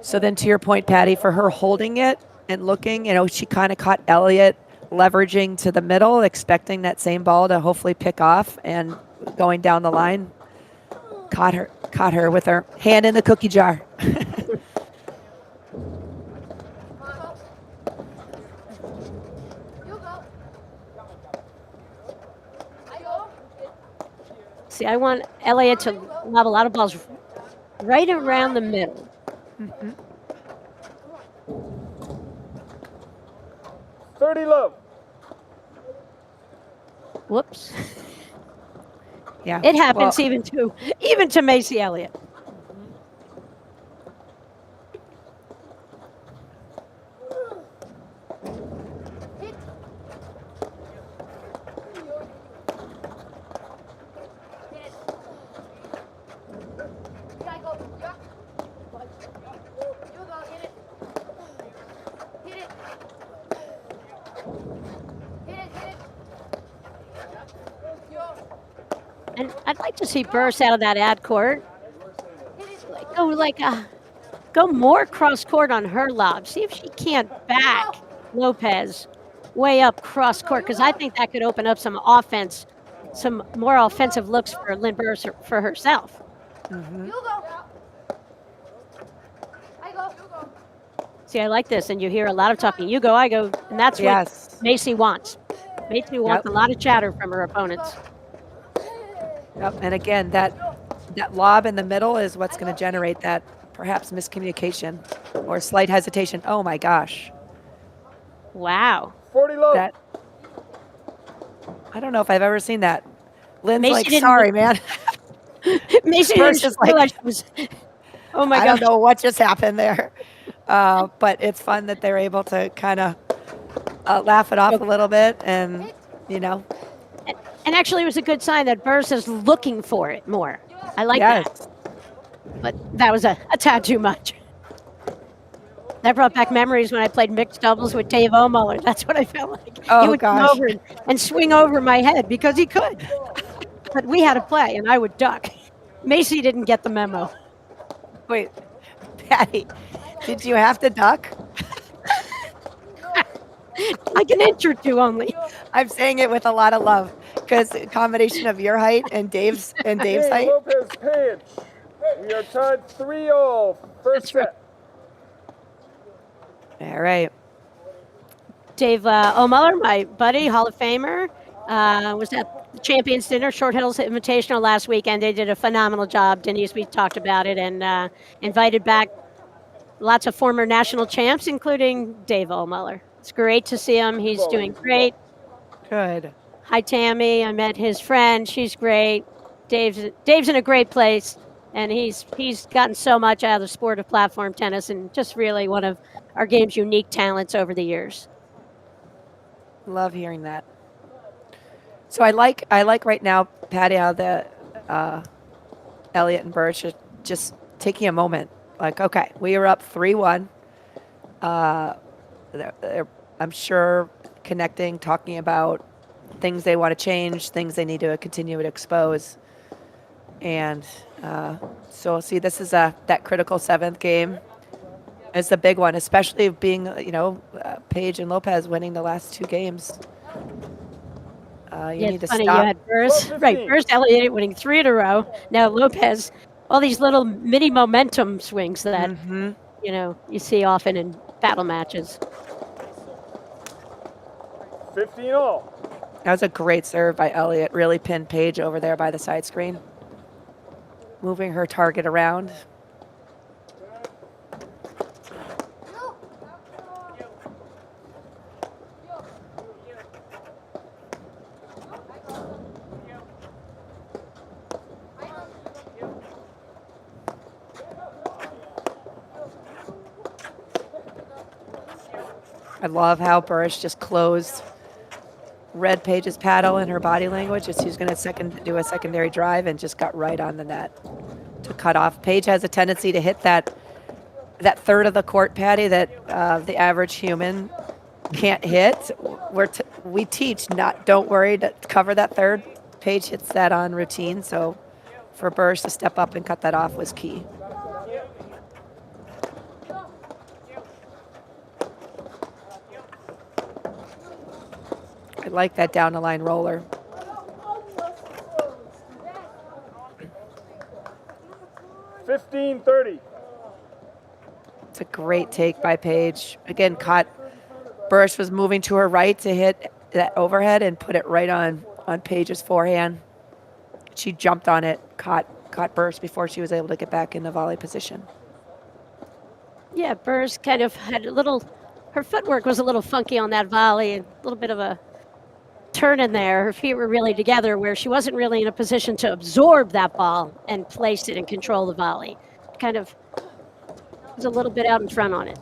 So then to your point, Patty, for her holding it and looking, she kind of caught Elliott leveraging to the middle, expecting that same ball to hopefully pick off, and going down the line, caught her with her hand in the cookie jar. See, I want Elliott to lob a lot of balls right around the middle. 30 love. Whoops. Yeah. It happens even to Macy Elliott. And I'd like to see Burus out of that ad court. Go more cross court on her lob. See if she can't back Lopez way up cross court, because I think that could open up some offense, some more offensive looks for Lynn Burus for herself. See, I like this, and you hear a lot of talking. You go, I go, and that's what Yes. Macy wants. Macy wants Yep. a lot of chatter from her opponents. Yep. And again, that lob in the middle is what's going to generate that perhaps miscommunication or slight hesitation. Oh my gosh. Wow. 40 low. That I don't know if I've ever seen that. Lynn's Macy like, didn't- sorry, man. Macy Burst didn't is like- realize she was. Oh my I gosh. don't know what just happened there. But it's fun that they're able to kind of laugh it off a little bit and, you know. And actually, it was a good sign that Burus is looking for it more. I like that. Yes. But that was a tad too much. That brought back memories when I played mixed doubles with Dave Omuller. That's what I felt like. Oh, He would come gosh. over and swing over my head because he could. But we had to play, and I would duck. Macy didn't get the memo. Wait, Patty, did you have to duck? Like an inch or two only. I'm saying it with a lot of love because a combination of your height and Dave's Hey, height. Lopez, Pejic. We are tied 3-all. First That's right. set. All right. Dave Omuller, my buddy, Hall of Famer, was at the Champions Dinner, Short Hills Invitational last weekend. They did a phenomenal job. Denise, we talked about it, and invited back lots of former national champs, including Dave Omuller. It's great to see him. He's doing great. Good. Hi, Tammy. I met his friend. She's great. Dave's in a great place, and he's gotten so much out of the sport of platform tennis, and just really one of our game's unique talents over the years. Love hearing that. So I like right now, Patty, how the Elliott and Burch are just taking a moment. Like, okay, we are up 3-1. They're, I'm sure, connecting, talking about things they want to change, things they need to continue to expose. And so, see, this is that critical seventh game. It's the big one, especially being, Paige and Lopez winning the last two games. You need to funny. stop. You had Burus, Well, right? 15. Burus, Elliott winning 3 in a row. Now Lopez, all these little mini momentum swings that Mhm. you see often in battle matches. 15-all. That was a great serve by Elliott. Really pinned Paige over there by the side screen. Moving her target around. I love how Burris just closed read Paige's paddle in her body language as she's going to do a secondary drive and just got right on the net to cut off. Paige has a tendency to hit that third of the court, Patty, that the average human can't hit. We teach don't worry to cover that third. Paige hits that on routine, so for Burris to step up and cut that off was key. I like that down the line roller. $15-30. It's a great take by Paige. Again, caught Burris was moving to her right to hit that overhead and put it right on Paige's forehand. She jumped on it, caught Burris before she was able to get back in the volley position. Yeah, Burrs kind of had her footwork was a little funky on that volley, a little bit of a turn in there. Her feet were really together where she wasn't really in a position to absorb that ball and place it and control the volley. Kind of was a little bit out in front on it.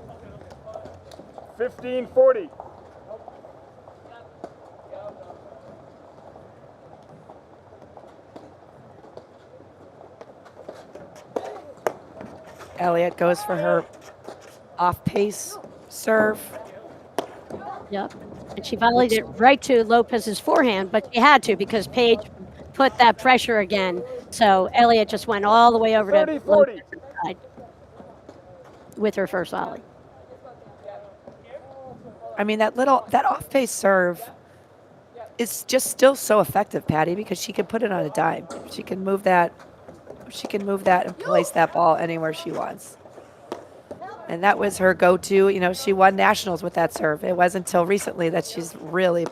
15-40. Elliott goes for her off-pace serve. Yep. And she volleyed it right to Lopez's forehand, but she had to because Paige put that pressure again. So Elliott just went all the way over to 30-40. Lopez's side with her first volley. I mean, that off-pace serve is just still so effective, Patty, because she can put it on a dime. She can move that and place that ball anywhere she wants. And that was her go-to. You know, she won nationals with that serve. It wasn't until recently that she's really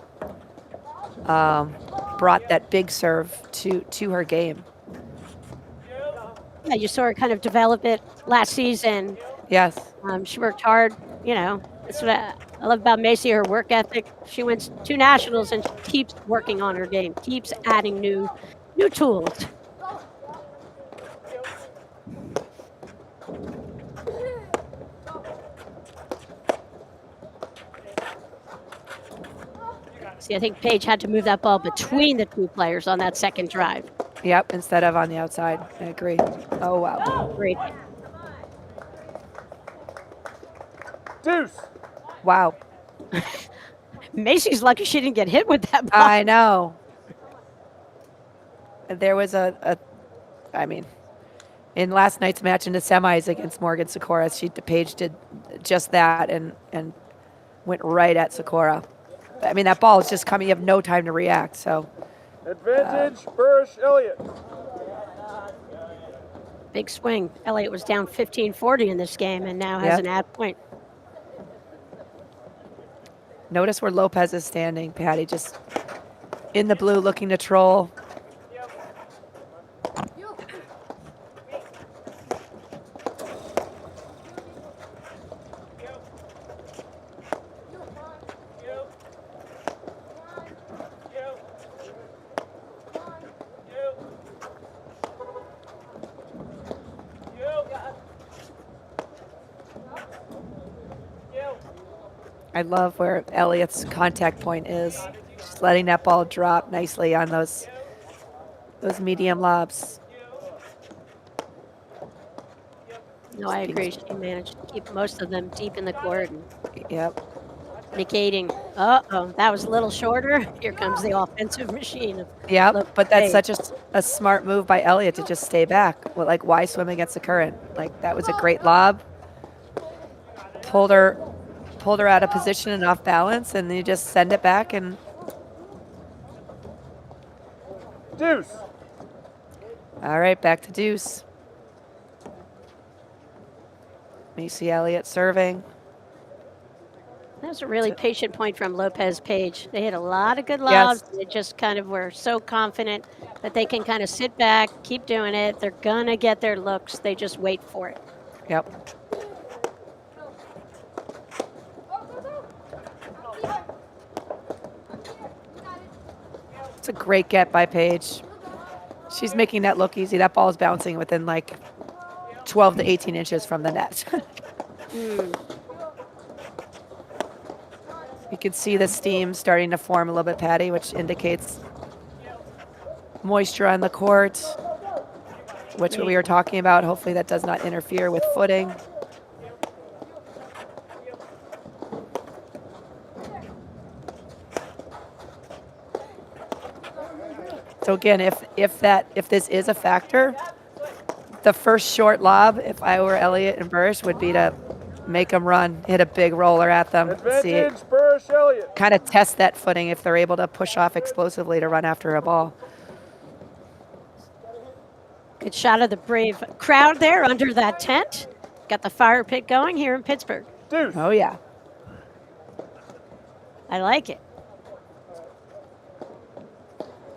brought that big serve to her game. Yeah, you saw her kind of develop it last season. Yes. She worked hard. You know, that's what I love about Macy. Her work ethic. She wins 2 nationals and she keeps working on her game. Keeps adding new tools. See, I think Paige had to move that ball between the 2 players on that second drive. Yep, instead of on the outside. I agree. Oh, wow. Great. Deuce. Wow. Macy's lucky she didn't get hit with that ball. I know. There was I mean, in last night's match in the semis against Morgan Sakura, Paige did just that and went right at Sakura. I mean, that ball is just coming. You have no time to react. So Advantage, Burus, Elliott. Big swing. Elliott was down 15-40 in this game and now has Yep. an ad point. notice where Lopez is standing, Patty, just in the blue looking to troll. I love where Elliott's contact point is. Just letting that ball drop nicely on those medium lobs. No, I agree. She managed to keep most of them deep in the court and Yep. negating. Uh-oh, that was a little shorter. Here comes the offensive machine. Yep. Look, But that's hey. such a smart move by Elliott to just stay back. Well, like, why swim against the current? Like, that was a great lob. Pulled her out of position and off balance, and then you just send it back and Deuce. all right, back to deuce. Macy Elliott serving. That was a really patient point from Lopez Page. They hit a lot of good Yes. lobs. They just kind of were so confident that they can kind of sit back, keep doing it. They're going to get their looks. They just wait for it. Yep. It's a great get by Paige. She's making that look easy. That ball is bouncing within like 12 to 18 inches from the net. You can see the steam starting to form a little bit, Patty, which indicates moisture on the court, which we were talking about. Hopefully that does not interfere with footing. So again, if this is a factor, the first short lob, if I were Elliott and Burus, would be to make them run, hit a big roller at them, see, Advantage, Burus, Elliott. kind of test that footing if they're able to push off explosively to run after a ball. Good shot of the brave crowd there under that tent. Got the fire pit going here in Pittsburgh. Deuce. Oh yeah. I like it.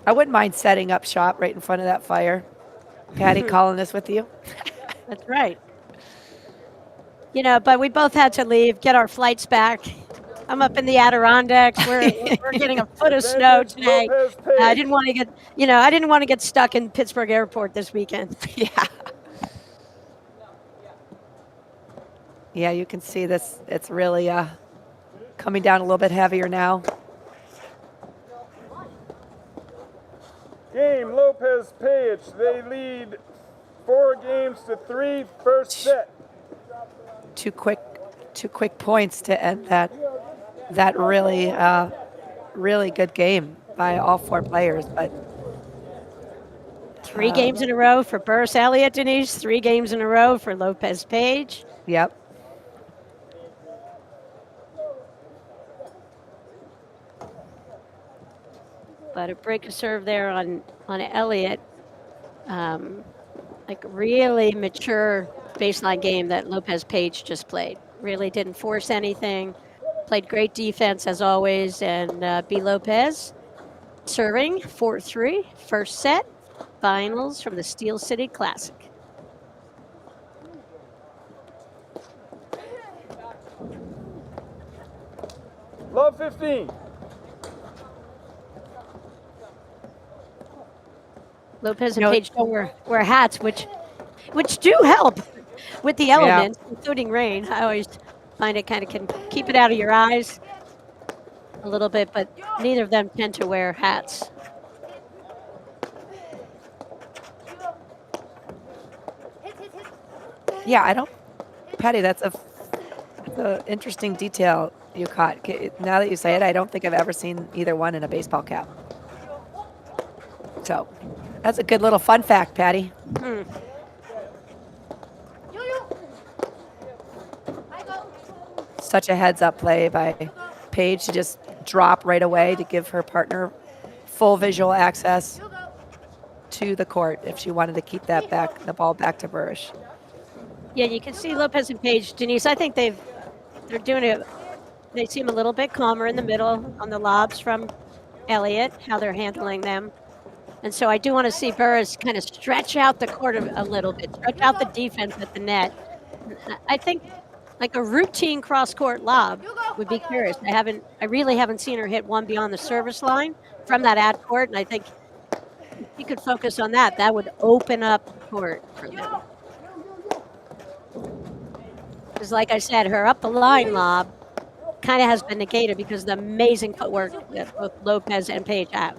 I wouldn't mind setting up shop right in front of that fire. Patty, calling this with you? That's right. You know, but we both had to leave, get our flights back. I'm up in the Adirondacks. We're getting a foot of snow today. Lopez, Page. I didn't want to get stuck in Pittsburgh Airport this weekend. Yeah. Yeah, you can see this. It's really coming down a little bit heavier now. Game, Lopez, Page. They lead 4-3, first set. Two quick points to end that really good game by all four players. But 3 games in a row for Burus Elliott, Denise. 3 games in a row for Lopez Page. yep. But a break of serve there on Elliott. Like really mature baseline game that Lopez Page just played. Really didn't force anything. Played great defense as always, and B. Lopez serving 4-3, first set, finals from the Steel City Classic. Love 15. Lopez and Page don't wear hats, which do help with the elements, including rain. I always find it kind of can keep it out of your eyes a little bit, but neither of them tend to wear hats. Yeah, I don't, Patty, that's a interesting detail you caught. Now that you say it, I don't think I've ever seen either one in a baseball cap. So that's a good little fun fact, Patty. Such a heads-up play by Paige to just drop right away to give her partner full visual access to the court if she wanted to keep that the ball back to Burus. Yeah, you can see Lopez and Page. Denise, I think they're doing it. They seem a little bit calmer in the middle on the lobs from Elliott, how they're handling them. And so I do want to see Burus kind of stretch out the court a little bit, stretch out the defense at the net. I think like a routine cross-court lob would be curious. I really haven't seen her hit one beyond the service line from that ad court, and I think if you could focus on that, that would open up the court for them. Because like I said, her up the line lob kind of has been negated because of the amazing footwork that both Lopez and Page have.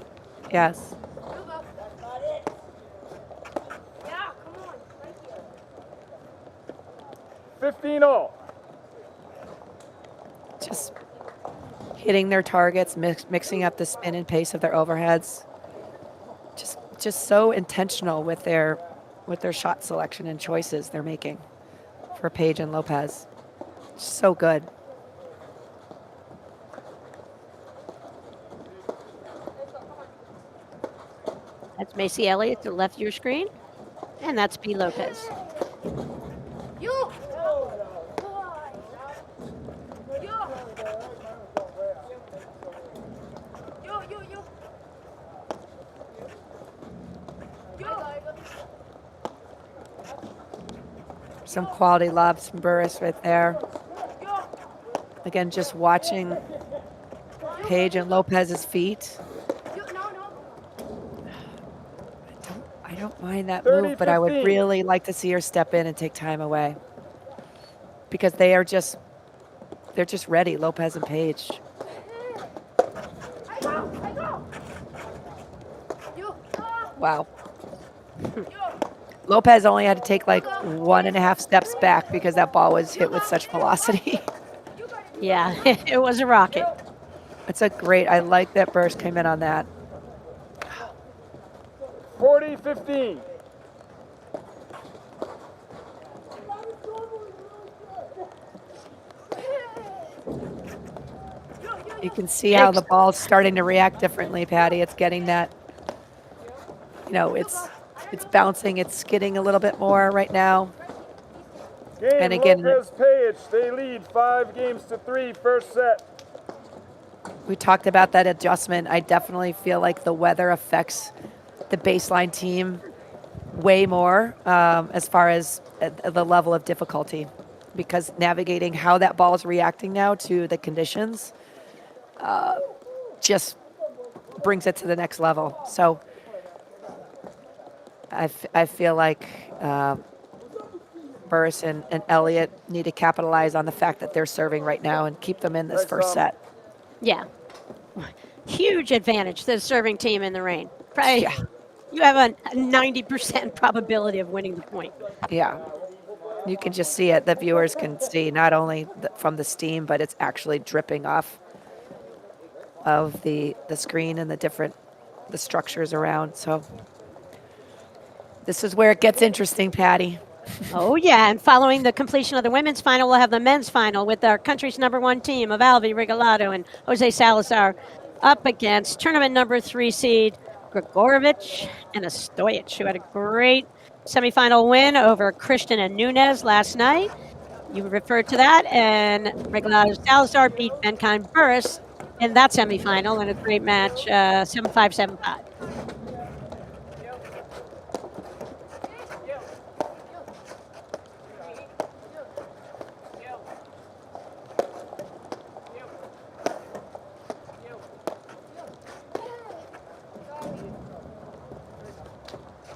Yes. 15 all. Just hitting their targets, mixing up the spin and pace of their overheads. Just so intentional with their shot selection and choices they're making for Page and Lopez. So good. That's Macy Elliott to the left of your screen, and that's B. Lopez. Some quality lobs from Burus right there. Again, just watching Page and Lopez's feet. I don't mind that move, but I would really like to see her step in and take time away. Because they're just ready, Lopez and Page. Wow. Lopez only had to take like 1.5 steps back because that ball was hit with such velocity. Yeah, it was a rocket. It's I like that Burus came in on that. 40-15. You can see how the ball's starting to react differently, Patty. It's getting that, it's bouncing, it's skidding a little bit more right now. Game And again, Lopez Page, they lead 5-3, first set. We talked about that adjustment. I definitely feel like the weather affects the baseline team way more as far as the level of difficulty, because navigating how that ball is reacting now to the conditions just brings it to the next level. So I feel like Burus and Elliott need to capitalize on the fact that they're serving right now and keep them in this first set. Yeah. Huge advantage to the serving team in the rain. Right? Yeah. You have a 90% probability of winning the point. Yeah. You can just see it. The viewers can see not only from the steam, but it's actually dripping off of the screen and the structures around. So this is where it gets interesting, Patty. Oh, yeah. And following the completion of the women's final, we'll have the men's final with our country's #1 team of Alvi Regalado and Jose Salazar up against tournament #3 seed Grigorovich and Stojic, who had a great semifinal win over Christian and Nunez last night. You referred to that, and Regalado Salazar beat Benkind Burus in that semifinal in a great match, 7-5, 7-5.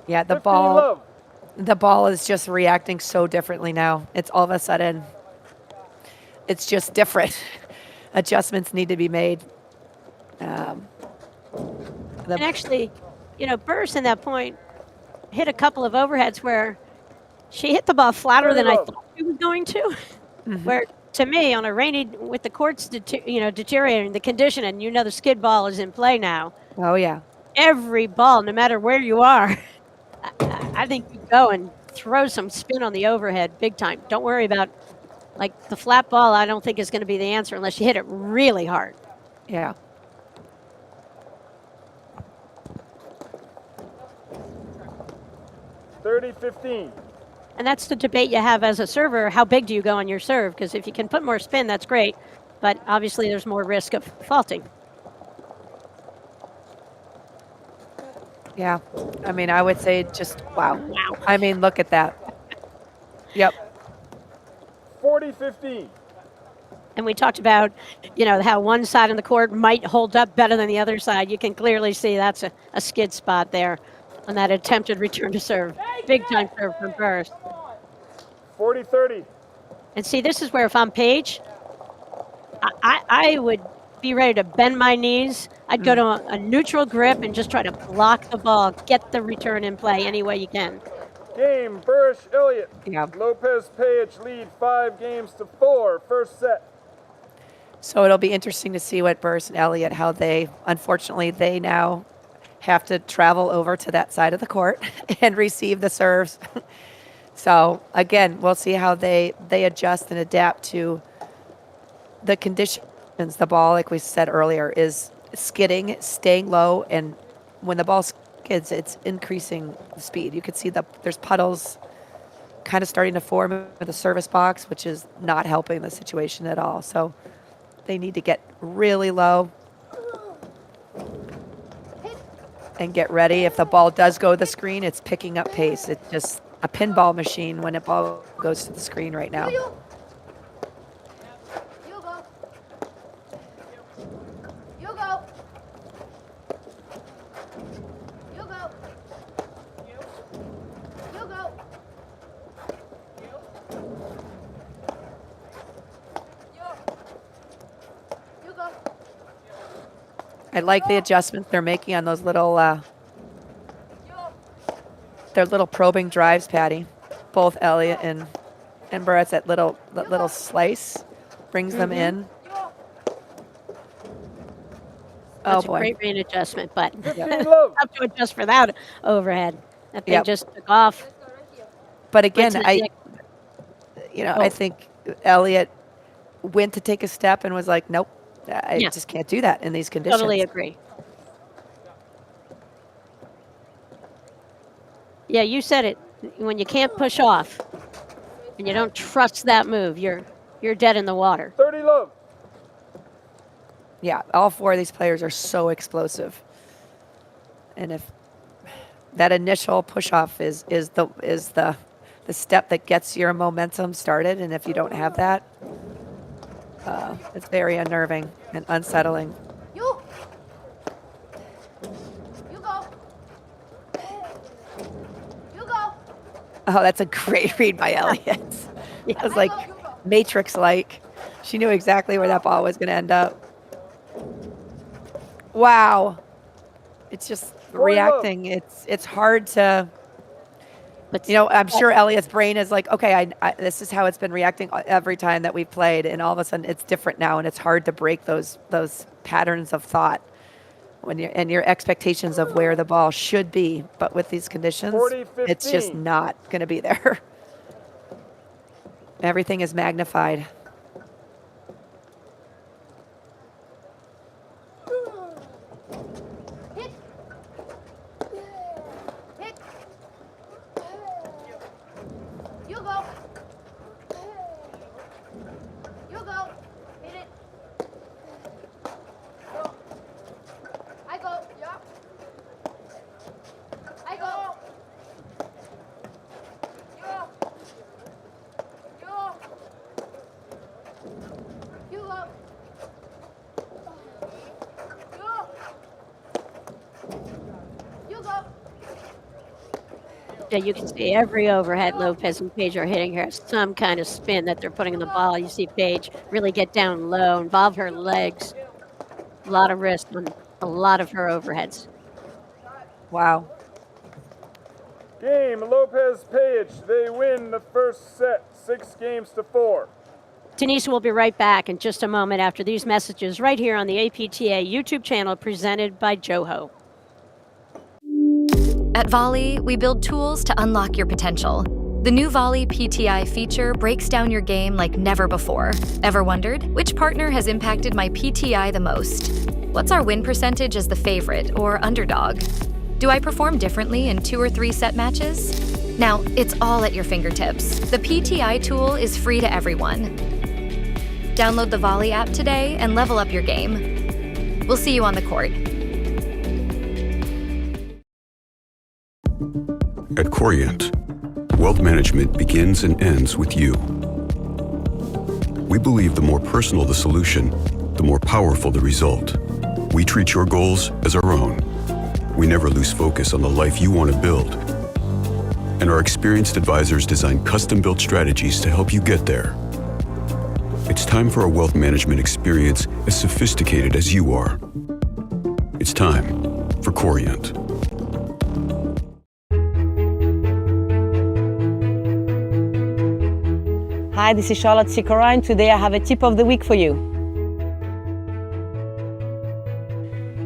Yeah, 15 love. the ball is just reacting so differently now. It's all of a sudden, it's just different. Adjustments need to be made. And actually, Burus in that point hit a couple of overheads where she hit the ball flatter than I thought she was going to. Where to me, on a rainy, with the courts, deteriorating the condition, and the skid ball is in play now. Oh yeah. Every ball, no matter where you are, I think you go and throw some spin on the overhead big time. Don't worry about the flat ball. I don't think is going to be the answer unless you hit it really hard. Yeah. $30-15. And that's the debate you have as a server. How big do you go on your serve? Because if you can put more spin, that's great. But obviously, there's more risk of faulting. Yeah. I mean, I would say just wow. Wow. I mean, look at that. Yep. 40-15. And we talked about, how one side of the court might hold up better than the other side. You can clearly see that's a skid spot there on that attempted return to serve. Big time serve from Burus. 40-30. And see, this is where if I'm Paige, I would be ready to bend my knees. I'd go to a neutral grip and just try to block the ball, get the return in play any way you can. Game, Burus, Elliott. Yeah. Lopez, Pejic lead 5-4, first set. So it'll be interesting to see what Burus and Elliott, how unfortunately, they now have to travel over to that side of the court and receive the serves. So again, we'll see how they adjust and adapt to the conditions. The ball, like we said earlier, is skidding, staying low, and when the ball skids, it's increasing the speed. You can see there's puddles kind of starting to form in the service box, which is not helping the situation at all. So they need to get really low and get ready. If the ball does go to the screen, it's picking up pace. It's just a pinball machine when a ball goes to the screen right now. I like the adjustments they're making on those little, their little probing drives, Patty. Both Elliott and Burus, that little slice brings them in. That's Oh boy. a great range adjustment, but 15 love. have to adjust for that overhead. That thing just took off. But again, Went to the neck. I think Elliott went to take a step and was like, nope, I just can't do that in these conditions. Totally agree. Yeah, you said it. When you can't push off and you don't trust that move, you're dead in the water. 30 love. Yeah, all four of these players are so explosive. And if that initial push off is the step that gets your momentum started, and if you don't have that, it's very unnerving and unsettling. You go. You go. Oh, that's a great read by Elliott. It was like Matrix-like. She knew exactly where that ball was going to end up. Wow. It's just reacting. It's hard to, But I'm sure Elliott's brain is like, okay, I this is how it's been reacting every time that we've played, and all of a sudden it's different now, and it's hard to break those patterns of thought when your expectations of where the ball should be, but with these conditions, 40-15. it's just not going to be there. Everything is magnified. You go. You go. Hit it. Go. I go. Yeah. I go. You. You. You go. You go. Yeah, you can see every overhead Lopez and Page are hitting her. Some kind of spin that they're putting in the ball. You see Page really get down low, involve her legs. A lot of risk on a lot of her overheads. Wow. Game, Lopez Pejic. They win the first set, 6-4. Denise will be right back in just a moment after these messages right here on the APTA YouTube channel presented by Joho. At Volley, we build tools to unlock your potential. The new Volley PTI feature breaks down your game like never before. Ever wondered, which partner has impacted my PTI the most? What's our win percentage as the favorite or underdog? Do I perform differently in 2 or 3 set matches? Now, it's all at your fingertips. The PTI tool is free to everyone. Download the Volley app today and level up your game. We'll see you on the court. At Corient, wealth management begins and ends with you. We believe the more personal the solution, the more powerful the result. We treat your goals as our own. We never lose focus on the life you want to build. And our experienced advisors design custom-built strategies to help you get there. It's time for a wealth management experience as sophisticated as you are. It's time for Corient. Hi, this is Charlotte Sikora, and today I have a tip of the week for you.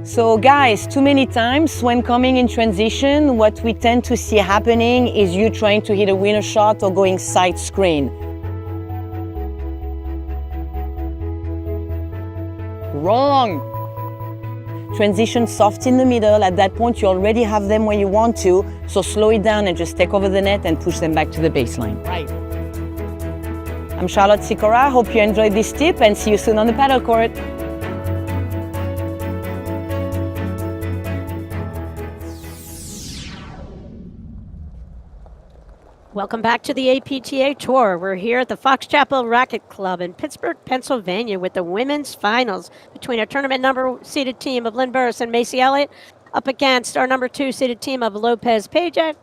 So guys, too many times when coming in transition, what we tend to see happening is you trying to hit a winner shot or going side screen. Wrong. Transition soft in the middle. At that point, you already have them where you want to, so slow it down and just take over the net and push them back to the baseline. Right. I'm Charlotte Sikora. Hope you enjoyed this tip and see you soon on the paddle court. Welcome back to the APTA Tour. We're here at the Fox Chapel Racket Club in Pittsburgh, Pennsylvania with the women's finals between our tournament number seeded team of Lynn Burus and Macy Elliott up against our number 2 seeded team of Lopez Pejic.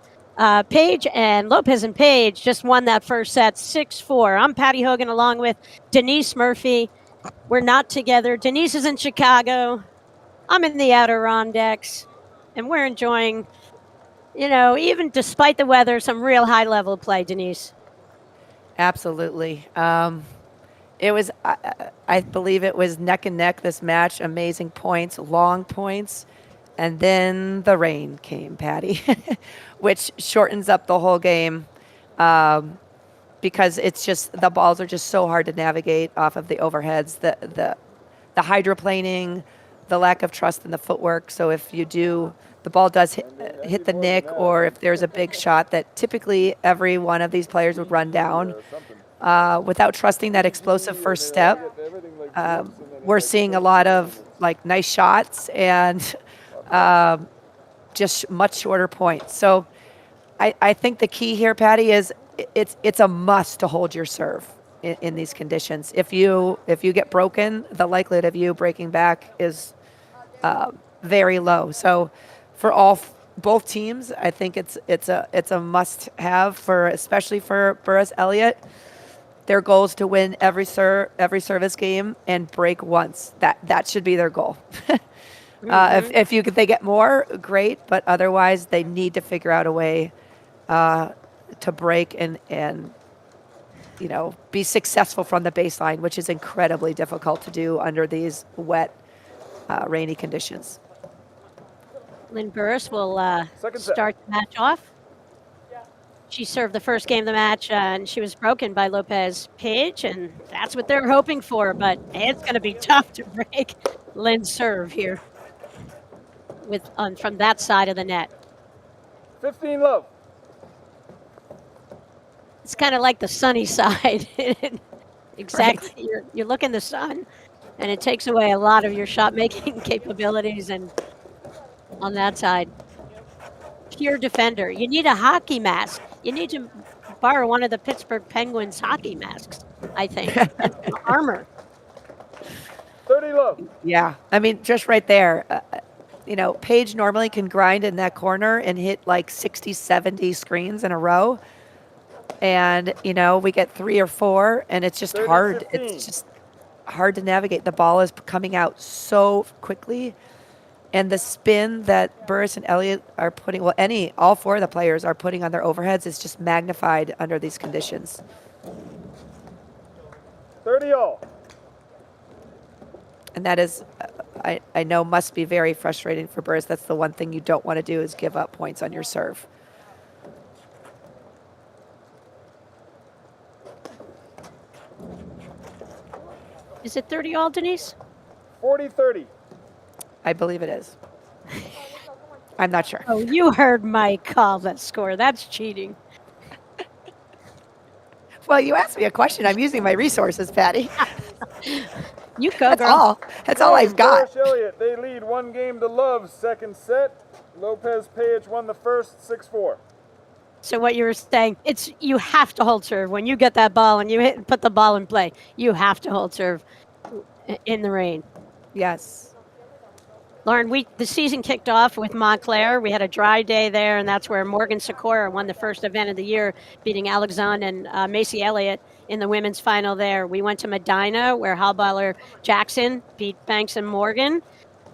Page and Lopez and Page just won that first set 6-4. I'm Patty Hogan along with Denise Murphy. We're not together. Denise is in Chicago. I'm in the Adirondacks. And we're enjoying, you know, even despite the weather, some real high-level play, Denise. Absolutely. It was, I believe it was neck and neck, this match. Amazing points, long points. And then the rain came, Patty, which shortens up the whole game because it's just, the balls are just so hard to navigate off of the overheads, the hydroplaning, the lack of trust in the footwork. So if you do, the ball does hit the nick, or if there's a big shot that typically every one of these players would run down without trusting that explosive first step. We're seeing a lot of like nice shots and just much shorter points. So I think the key here, Patty, is it's a must to hold your serve in these conditions. If you get broken, the likelihood of you breaking back is very low. So for both teams, I think it's a must have especially for Burus Elliott. Their goal is to win every service game and break once. That should be their goal. If they get more, great, but otherwise they need to figure out a way to break and be successful from the baseline, which is incredibly difficult to do under these wet, rainy conditions. Lynn Burus will start the match off. She served the first game of the match, and she was broken by Lopez Page, and that's what they're hoping for, but it's going to be tough to break Lynn's serve here from that side of the net. 15 love. It's kind of like the sunny side. Exactly. You're looking the sun, and it takes away a lot of your shot making capabilities. And on that side, pure defender. You need a hockey mask. You need to borrow one of the Pittsburgh Penguins hockey masks, I think. That's armor. 30 love. Yeah. I mean, just right there, Paige normally can grind in that corner and hit like 60, 70 screens in a row. And, we get 3 or 4, and it's just hard. 15. It's just hard to navigate. The ball is coming out so quickly. And the spin that Burus and Elliott are putting, all 4 of the players are putting on their overheads is just magnified under these conditions. 30 all. And that is, I know, must be very frustrating for Burus. That's the one thing you don't want to do is give up points on your serve. Is it 30 all, Denise? 40-30. I believe it is. I'm not sure. Oh, you heard Mike call that score. That's cheating. Well, you asked me a question. I'm using my resources, Patty. You go, That's girl. all. That's all I've got. Burus, Elliott, they lead 1 game to Love's second set. Lopez Pejic won the first 6-4. So what you were saying, it's you have to hold serve when you get that ball and you hit and put the ball in play. You have to hold serve in the rain. Yes. Lauren, the season kicked off with Montclair. We had a dry day there, and that's where Morgan Sikora won the first event of the year, beating Alexandre and Macy Elliott in the women's final there. We went to Medina, where Halballer Jackson beat Banks and Morgan.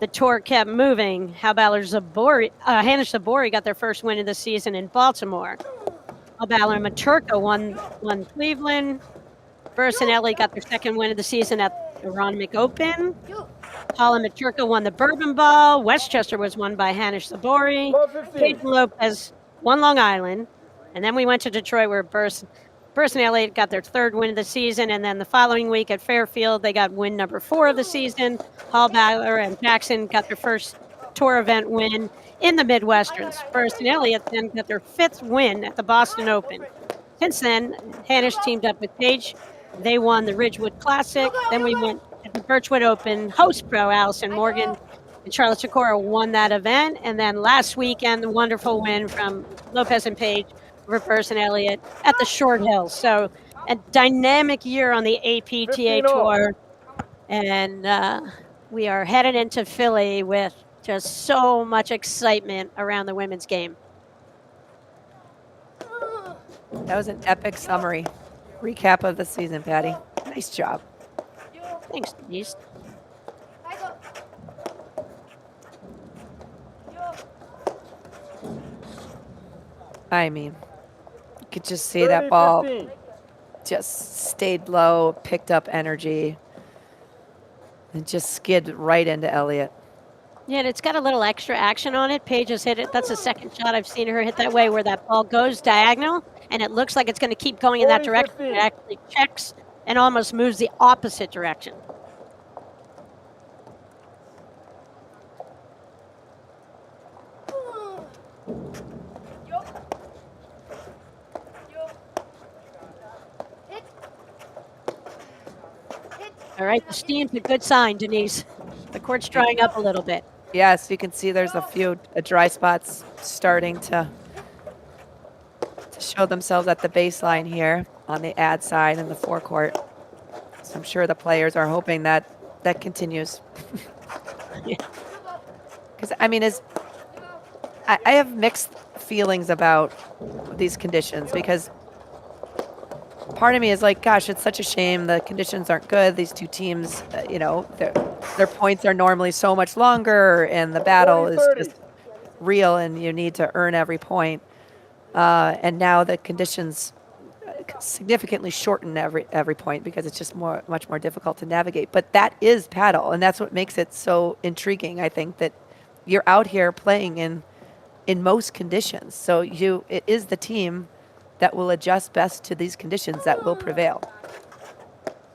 The tour kept moving. Hannah Zabori got their first win of the season in Baltimore. Halballer and Maturka won Cleveland. Burus and Elliott got their second win of the season at the Ronick Open. Paul and Maturka won the Bourbon Ball. Westchester was won by Hanish Sabori. Paige and Lopez won Long Island. And then we went to Detroit where Burus and Elliott got their third win of the season. And then the following week at Fairfield, they got win number 4 of the season. Halballer and Jackson got their first tour event win in the Midwesterns. Burus and Elliott then got their 5th win at the Boston Open. Since then, Hanish teamed up with Paige. They won the Ridgewood Classic. Then we went at the Birchwood Open. Host pro Allison Morgan and Charlotte Sikora won that event. And then last weekend, the wonderful win from Lopez and Paige over Burus and Elliott at the Short Hills. So a dynamic year on the APTA Tour. And we are headed into Philly with just so much excitement around the women's game. That was an epic summary. Recap of the season, Patty. Nice job. Thanks, Denise. I mean, you could just see that ball 15. just stayed low, picked up energy, and just skid right into Elliott. Yeah, and it's got a little extra action on it. Paige has hit it. That's the second shot I've seen her hit that way, where that ball goes diagonal, and it looks like it's going to keep going in that direction. It actually checks and almost moves the opposite direction. All right, the steam's a good sign, Denise. The court's drying up a little bit. Yes, you can see there's a few dry spots starting to show themselves at the baseline here on the ad side and the forecourt. So I'm sure the players are hoping that that continues. Because, I mean, I have mixed feelings about these conditions, because part of me is like, gosh, it's such a shame the conditions aren't good. These two teams, their points are normally so much longer, and the battle is just real, and you need to earn every point. And now the conditions significantly shorten every point, because it's just much more difficult to navigate. But that is paddle, and that's what makes it so intriguing. I think that you're out here playing in most conditions, so it is the team that will adjust best to these conditions that will prevail.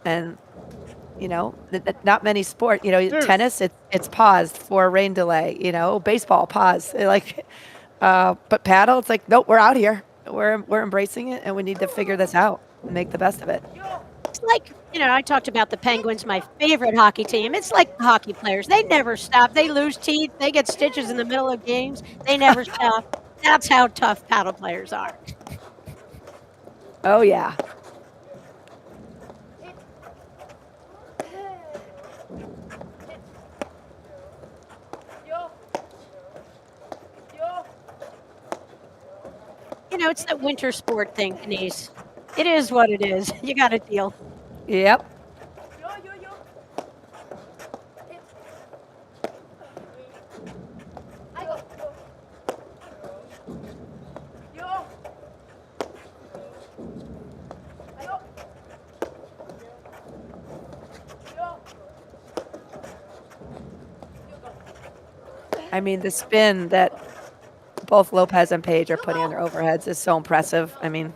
And not many sport, tennis, it's paused for a rain delay, baseball pause, but paddle, it's like, nope, we're out here. we're embracing it, and we need to figure this out and make the best of it. It's like, I talked about the Penguins, my favorite hockey team. It's like the hockey players. They never stop. They lose teeth. They get stitches in the middle of games. They never stop. That's how tough paddle players are. Oh yeah. It's that winter sport thing, Denise. It is what it is. You got to deal. Yep. I go. Yo. I go. Yo. I mean, the spin that both Lopez and Page are putting on their overheads is so impressive. I mean,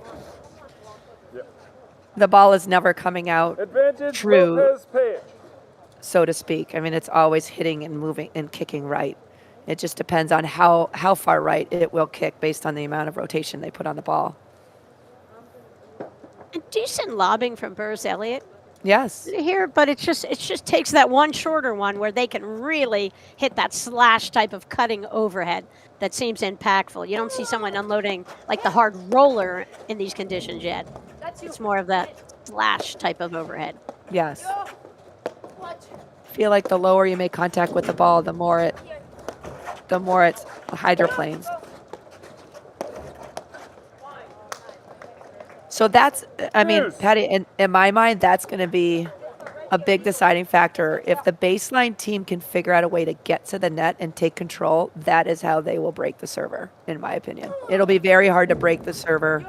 the ball is never coming out Advantage true, Lopez Page. so to speak. I mean, it's always hitting and moving and kicking right. It just depends on how far right it will kick based on the amount of rotation they put on the ball. And decent lobbing from Burus Elliott Yes. here, but it just takes that one shorter one where they can really hit that slash type of cutting overhead that seems impactful. You don't see someone unloading like the hard roller in these conditions yet. It's more of that slash type of overhead. Yes. What? Feel like the lower you make contact with the ball, the more it's hydroplanes. So that's, I mean, Patty, in my mind, that's going to be a big deciding factor. If the baseline team can figure out a way to get to the net and take control, that is how they will break the server, in my opinion. It'll be very hard to break the server,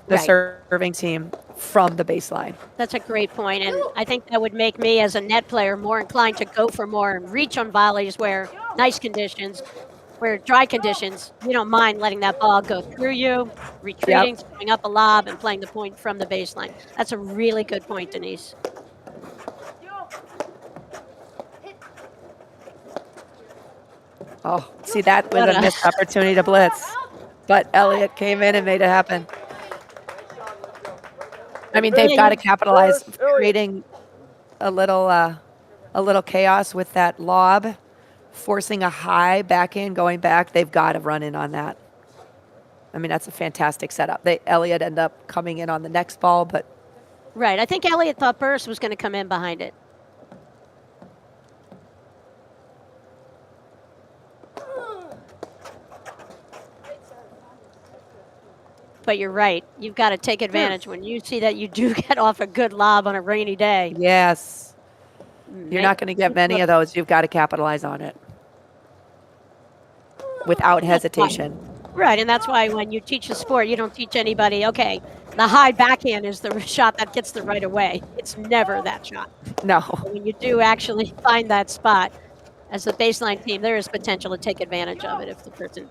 the Right. serving team from the baseline. That's a great point, and I think that would make me, as a net player, more inclined to go for more and reach on volleys where nice conditions, where dry conditions, you don't mind letting that ball go through you, retreating, throwing up a lob, and playing the point from the baseline. That's a really good point, Denise. Oh, see, that was What a a- missed opportunity to blitz. But Elliott came in and made it happen. I mean, they've got to capitalize, creating a little chaos with that lob, forcing a high back in, going back. They've got to run in on that. I mean, that's a fantastic setup. Elliott ended up coming in on the next ball, but Right, I think Elliott thought Burus was going to come in behind it. But you're right. You've got to take advantage when you see that you do get off a good lob on a rainy day. yes, you're not going to get many of those. You've got to capitalize on it without hesitation. Right, and that's why when you teach the sport, you don't teach anybody, okay, the high backhand is the shot that gets the right away. It's never that shot. No. When you do actually find that spot, as the baseline team, there is potential to take advantage of it if the person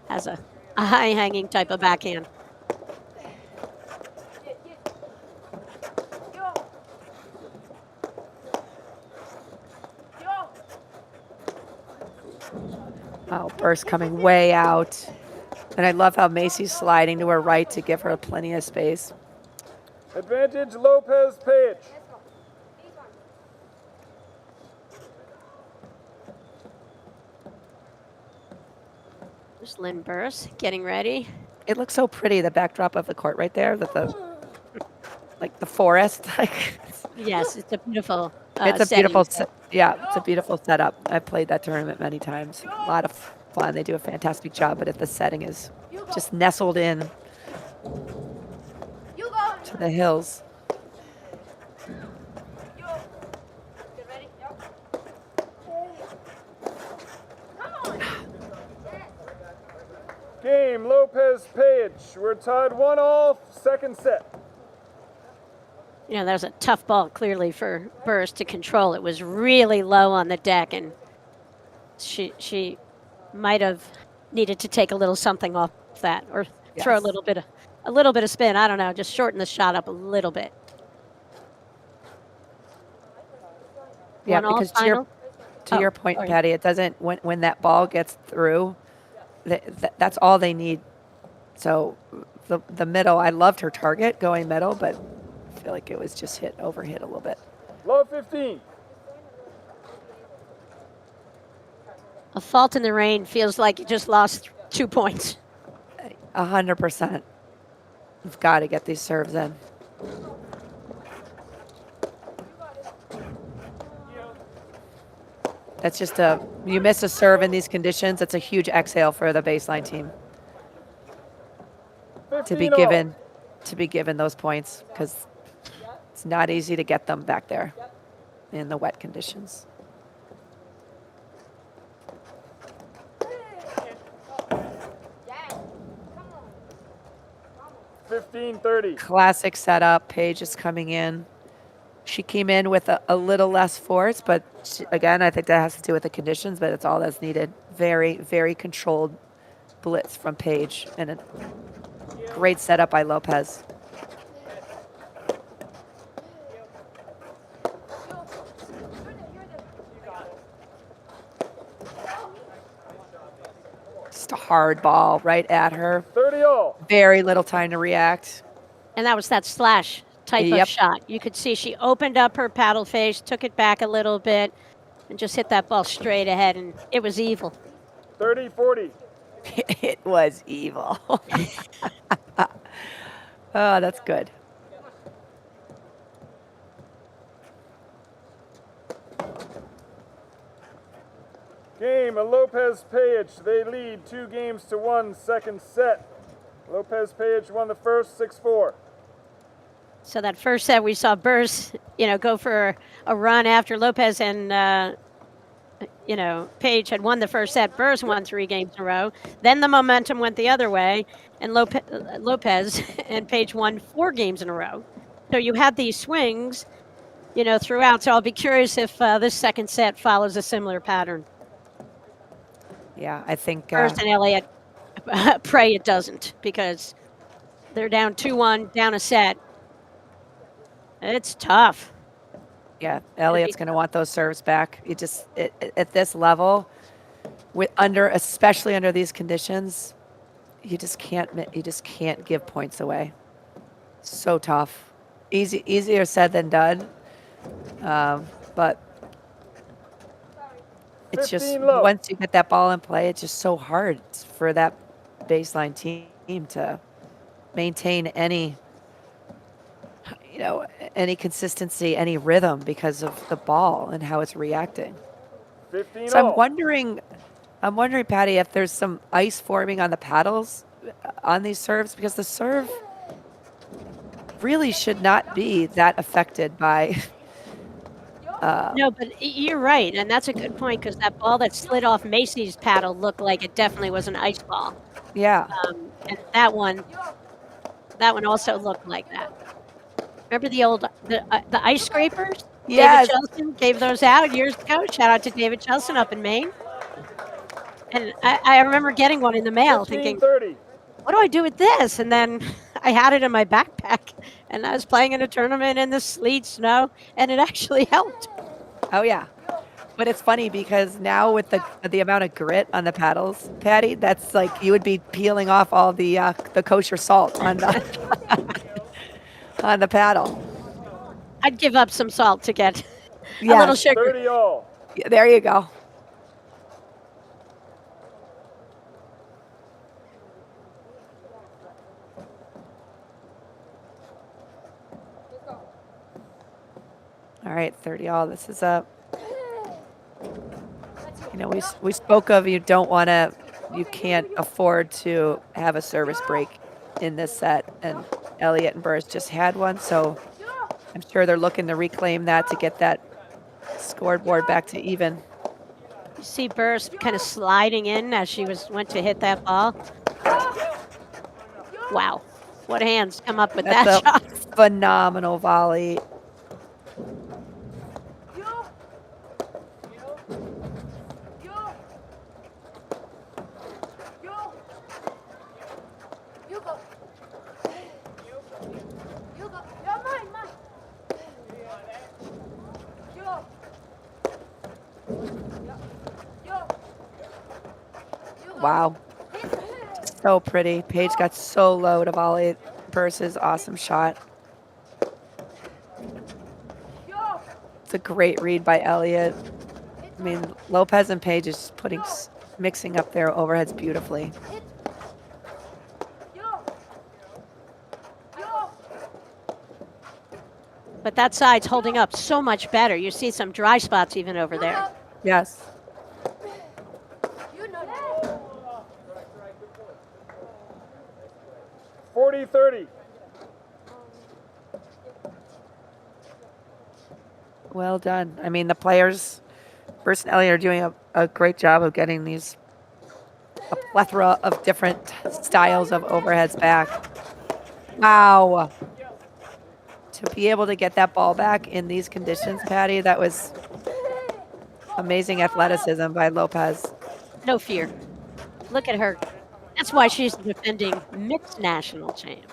has a high-hanging type of backhand. Oh, burst coming way out. And I love how Macy's sliding to her right to give her plenty of space. Advantage Lopez Page. There's Lynn Burus getting ready. It looks so pretty, the backdrop of the court right there, that like the forest. Yes, it's a beautiful It's a setting. beautiful, it's a beautiful setup. I've played that tournament many times. A lot of fun. They do a fantastic job, but if the setting is just nestled in You go. to the hills. Get ready? Come on. Game Lopez Page. We're tied 1-1, second set. That was a tough ball, clearly, for Burus to control. It was really low on the deck, and she might have needed to take a little something off that, or throw a Yes. little bit of spin. I don't know, just shorten the shot up a little bit. Yeah, 1-1 because final? to your point, sorry. Patty, it doesn't, when that ball gets through, that's all they need. So the middle. I loved her target going middle, but I feel like it was just overhit a little bit. Low 15. A fault in the rain feels like you just lost 2 points. 100%. You've got to get these serves in. That's just you miss a serve in these conditions, it's a huge exhale for the baseline team to be 15-0. given those points, because it's not easy to get them back there in the wet conditions. 15-30. Classic setup. Paige is coming in. She came in with a little less force, but again, I think that has to do with the conditions, but it's all that's needed. Very, very controlled blitz from Paige, and a great setup by Lopez. Just a hard ball right at her. 30-all. Very little time to react. And that was that slash type Yep. of shot. You could see she opened up her paddle face, took it back a little bit, and just hit that ball straight ahead, and it was evil. 30-40. It was evil. Oh, that's good. Game of Lopez Pejic. They lead 2-1 second set. Lopez Pejic won the first 6-4. So that first set, we saw Burus, go for a run after Lopez and, Paige had won the first set. Burus won 3 games in a row. Then the momentum went the other way, and Lopez and Paige won 4 games in a row. So you had these swings, throughout. So I'll be curious if this second set follows a similar pattern. Yeah, I think Burus and Elliott, pray it doesn't, because they're down 2-1, down a set. It's tough. yeah, Elliott's going to want those serves back. You just at this level, especially under these conditions, you just can't give points away. So tough. Easier said than done. But it's just 15 low. once you get that ball in play, it's just so hard for that baseline team to maintain any consistency, any rhythm because of the ball and how it's reacting. 15-all. So I'm wondering, Patty, if there's some ice forming on the paddles on these serves, because the serve really should not be that affected by. No, but you're right, and that's a good point, because that ball that slid off Macy's paddle looked like it definitely was an ice ball. Yeah. And that one also looked like that. Remember the ice scrapers? Yes. David Chelson gave those out years ago. Shout out to David Chelson up in Maine. And I remember getting one in the mail, thinking, 15-30. what do I do with this? And then I had it in my backpack, and I was playing in a tournament in the sleet, snow, and it actually helped. Oh yeah. But it's funny because now with the amount of grit on the paddles, Patty, that's like you would be peeling off all the kosher salt on the on the paddle. I'd give up some salt to get a Yeah. little sugar. 30-all. Yeah, there you go. All right, 30-all. This is we spoke of you can't afford to have a service break in this set, and Elliott and Burus just had one, so I'm sure they're looking to reclaim that to get that scoreboard back to even. You see Burus kind of sliding in as she went to hit that ball. Wow. What hands come up with That's that shot. a phenomenal volley. Wow. So pretty. Paige got so low to volley Burus's awesome shot. It's a great read by Elliott. I mean, Lopez and Paige is mixing up their overheads beautifully. But that side's holding up so much better. You see some dry spots even over there. Yes. 40-30. Well done. I mean, the players, Burus and Elliott, are doing a great job of getting a plethora of different styles of overheads back. Wow. To be able to get that ball back in these conditions, Patty, that was amazing athleticism by Lopez. No fear. Look at her. That's why she's the defending mixed national champ.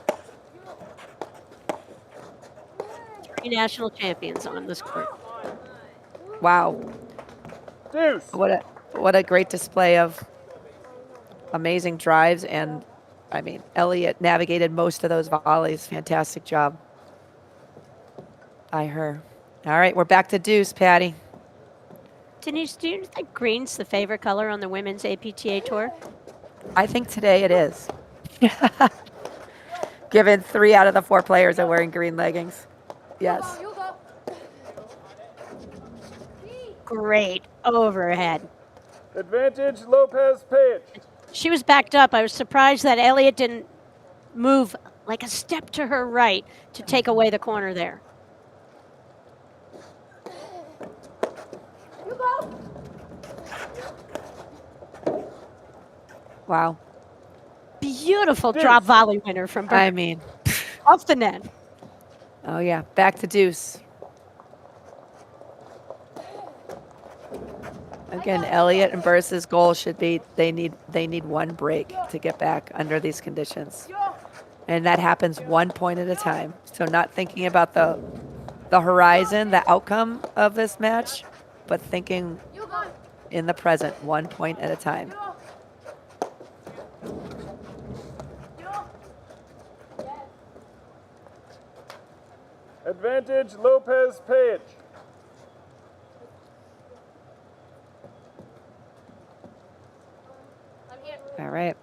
3 national champions on this court. Wow. Deuce. What a great display of amazing drives, and I mean, Elliott navigated most of those volleys. Fantastic job by her. All right, we're back to deuce, Patty. Denise, do you think green's the favorite color on the women's APTA tour? I think today it is. Given 3 out of the 4 players are wearing green leggings. Yes. Great overhead. Advantage Lopez Pejic. She was backed up. I was surprised that Elliott didn't move like a step to her right to take away the corner there. Wow. Beautiful drop volley winner from Burus. I mean, Off the net. oh yeah, back to deuce. Again, Elliott and Burus's goal should be they need 1 break to get back under these conditions. And that happens 1 point at a time. So not thinking about the horizon, the outcome of this match, but thinking in the present, 1 point at a time. Advantage Lopez Pejic. All right.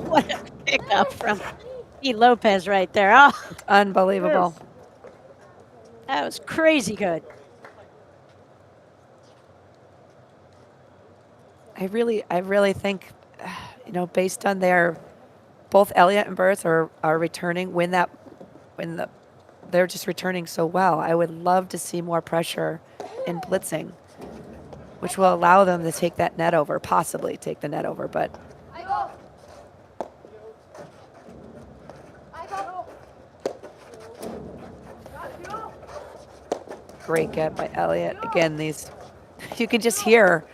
What a pickup from E. Lopez right there. Oh, It's unbelievable. that was crazy good. I really think, based on both Elliott and Burus are returning they're just returning so well. I would love to see more pressure in blitzing, which will allow them to take that net over, possibly take the net over, but great get by Elliott. Again, you can just hear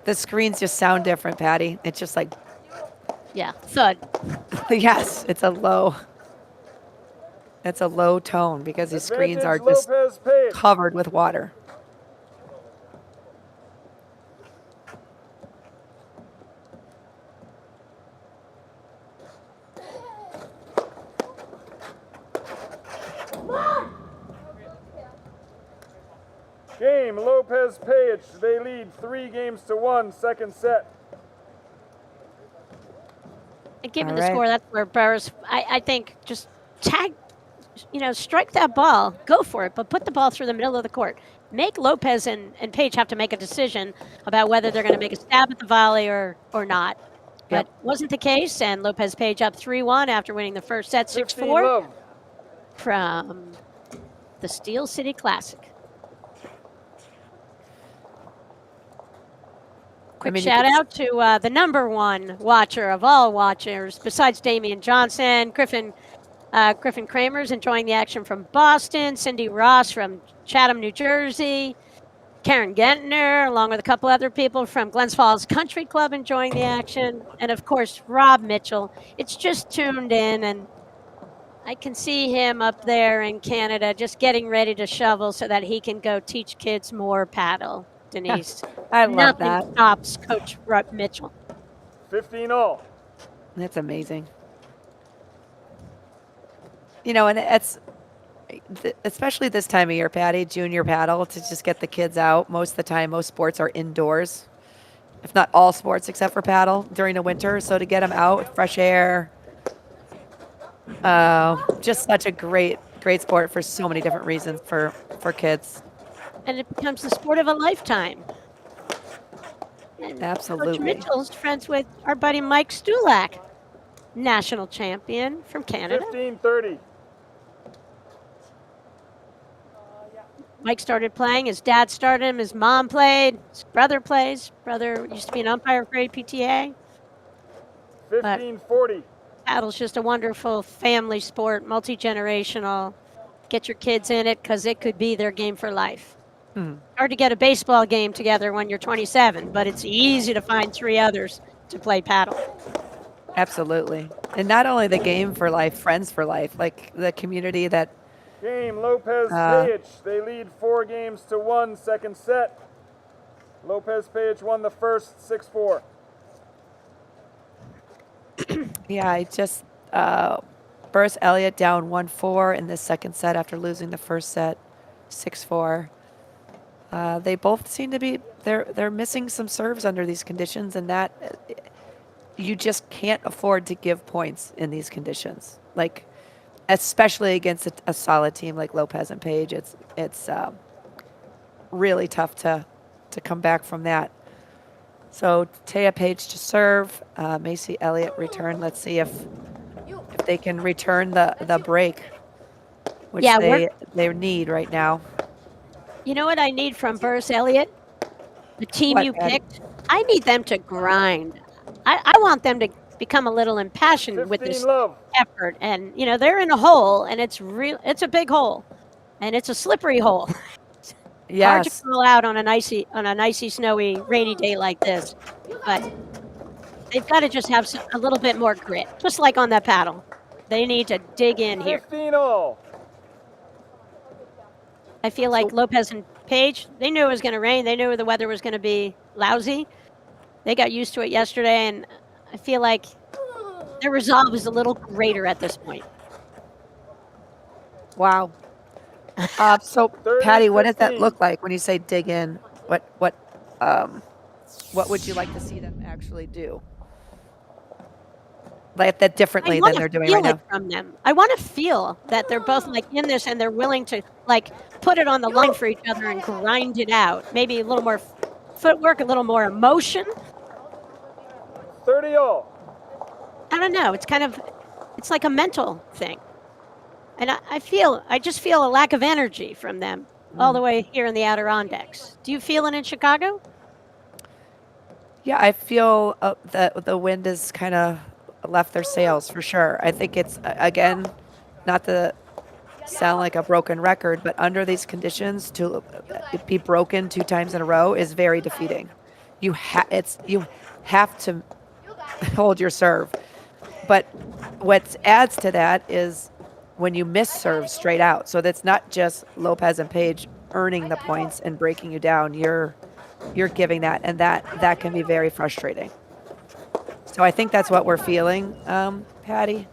the screens just sound different, Patty. It's just like, Yeah, thud. yes, it's a low tone because these screens are Advantage just Lopez Pejic. covered with water. Game Lopez Pejic. They lead 3-1, second set. And given All the right. score, that's where Burus, I think, just strike that ball, go for it, but put the ball through the middle of the court. Make Lopez and Paige have to make a decision about whether they're going to make a stab at the volley or not. But wasn't the case, and Lopez Paige up 3-1 after winning the first set 15 6-4 love. from the Steel City Classic. Quick you shout could out to the #1 watcher of all watchers, besides Damian Johnson, Griffin Kramer's enjoying the action from Boston, Cindy Ross from Chatham, New Jersey, Karen Gentner, along with a couple other people from Glens Falls Country Club enjoying the action, and of course Rob Mitchell. It's just tuned in, and I can see him up there in Canada just getting ready to shovel so that he can go teach kids more paddle, Denise. I love Nothing that. stops Coach Mitchell. 15 all. That's amazing. You know, and it's especially this time of year, Patty, junior paddle, to just get the kids out. Most of the time, most sports are indoors, if not all sports except for paddle during the winter. So to get them out, fresh air, just such a great sport for so many different reasons for kids. And it becomes the sport of a lifetime. And Coach Absolutely. Mitchell's friends with our buddy Mike Stulak, national champion from Canada. 15-30. Mike started playing. His dad started him. His mom played. His brother plays. Brother used to be an umpire for APTA. 15-40. Paddle's just a wonderful family sport, multi-generational. Get your kids in it because it could be their game for life. Hard to get a baseball game together when you're 27, but it's easy to find 3 others to play paddle. Absolutely. And not only the game for life, friends for life, like the community that Game Lopez Pejic. They lead 4-1, second set. Lopez Pejic won the first 6-4. Yeah, I just Burus Elliott down 1-4 in the second set after losing the first set 6-4. They both seem to be they're missing some serves under these conditions, and that you just can't afford to give points in these conditions. Like especially against a solid team like Lopez and Page, it's really tough to come back from that. So Taya Page to serve, Macy Elliott return. Let's see if they can return the break, which they need right now. You know what I need from Burus Elliott? The team What, you Patty? picked? I need them to grind. I want them to become a little impassioned with this 15 love. effort. And, you know, they're in a hole, and it's a big hole, and it's a slippery hole. Hard to Yes. crawl out on an icy, snowy, rainy day like this. But they've got to just have a little bit more grit, just like on that paddle. They need to dig in here. 15 all. I feel like Lopez and Page, they knew it was going to rain. They knew the weather was going to be lousy. They got used to it yesterday, and I feel like their resolve is a little greater at this point. Wow. So 30, Patty, what does that 15. look like when you say dig in? What would you like to see them actually do? Like that differently than they're doing right now. From them. I want to feel that they're both like in this and they're willing to like put it on the line for each other and grind it out. Maybe a little more footwork, a little more emotion. 30 all. I don't know. It's like a mental thing. And I just feel a lack of energy from them all the way here in the Adirondacks. Do you feel it in Chicago? Yeah, I feel that the wind has kind of left their sails for sure. I think it's, again, not to sound like a broken record, but under these conditions, to be broken 2 times in a row is very defeating. You have to hold your serve. But what adds to that is when you miss serves straight out. So that's not just Lopez and Page earning the points and breaking you down. You're giving that, and that can be very frustrating. So I think that's what we're feeling, Patty.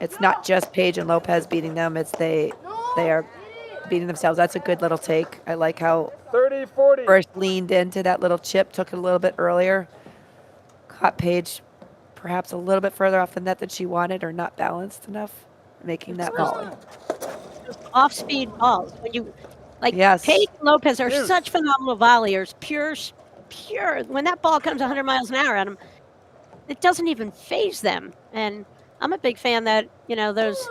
It's not just Page and Lopez beating them. It's they are beating themselves. That's a good little take. I like how 30-40. Burus leaned into that little chip, took it a little bit earlier. Caught Page perhaps a little bit further off the net than she wanted, or not balanced enough, making that volley. Off-speed balls. When you Yes. Page and Lopez are such phenomenal volleyers, pure. When that ball comes 100 miles an hour at them, it doesn't even faze them. And I'm a big fan that, those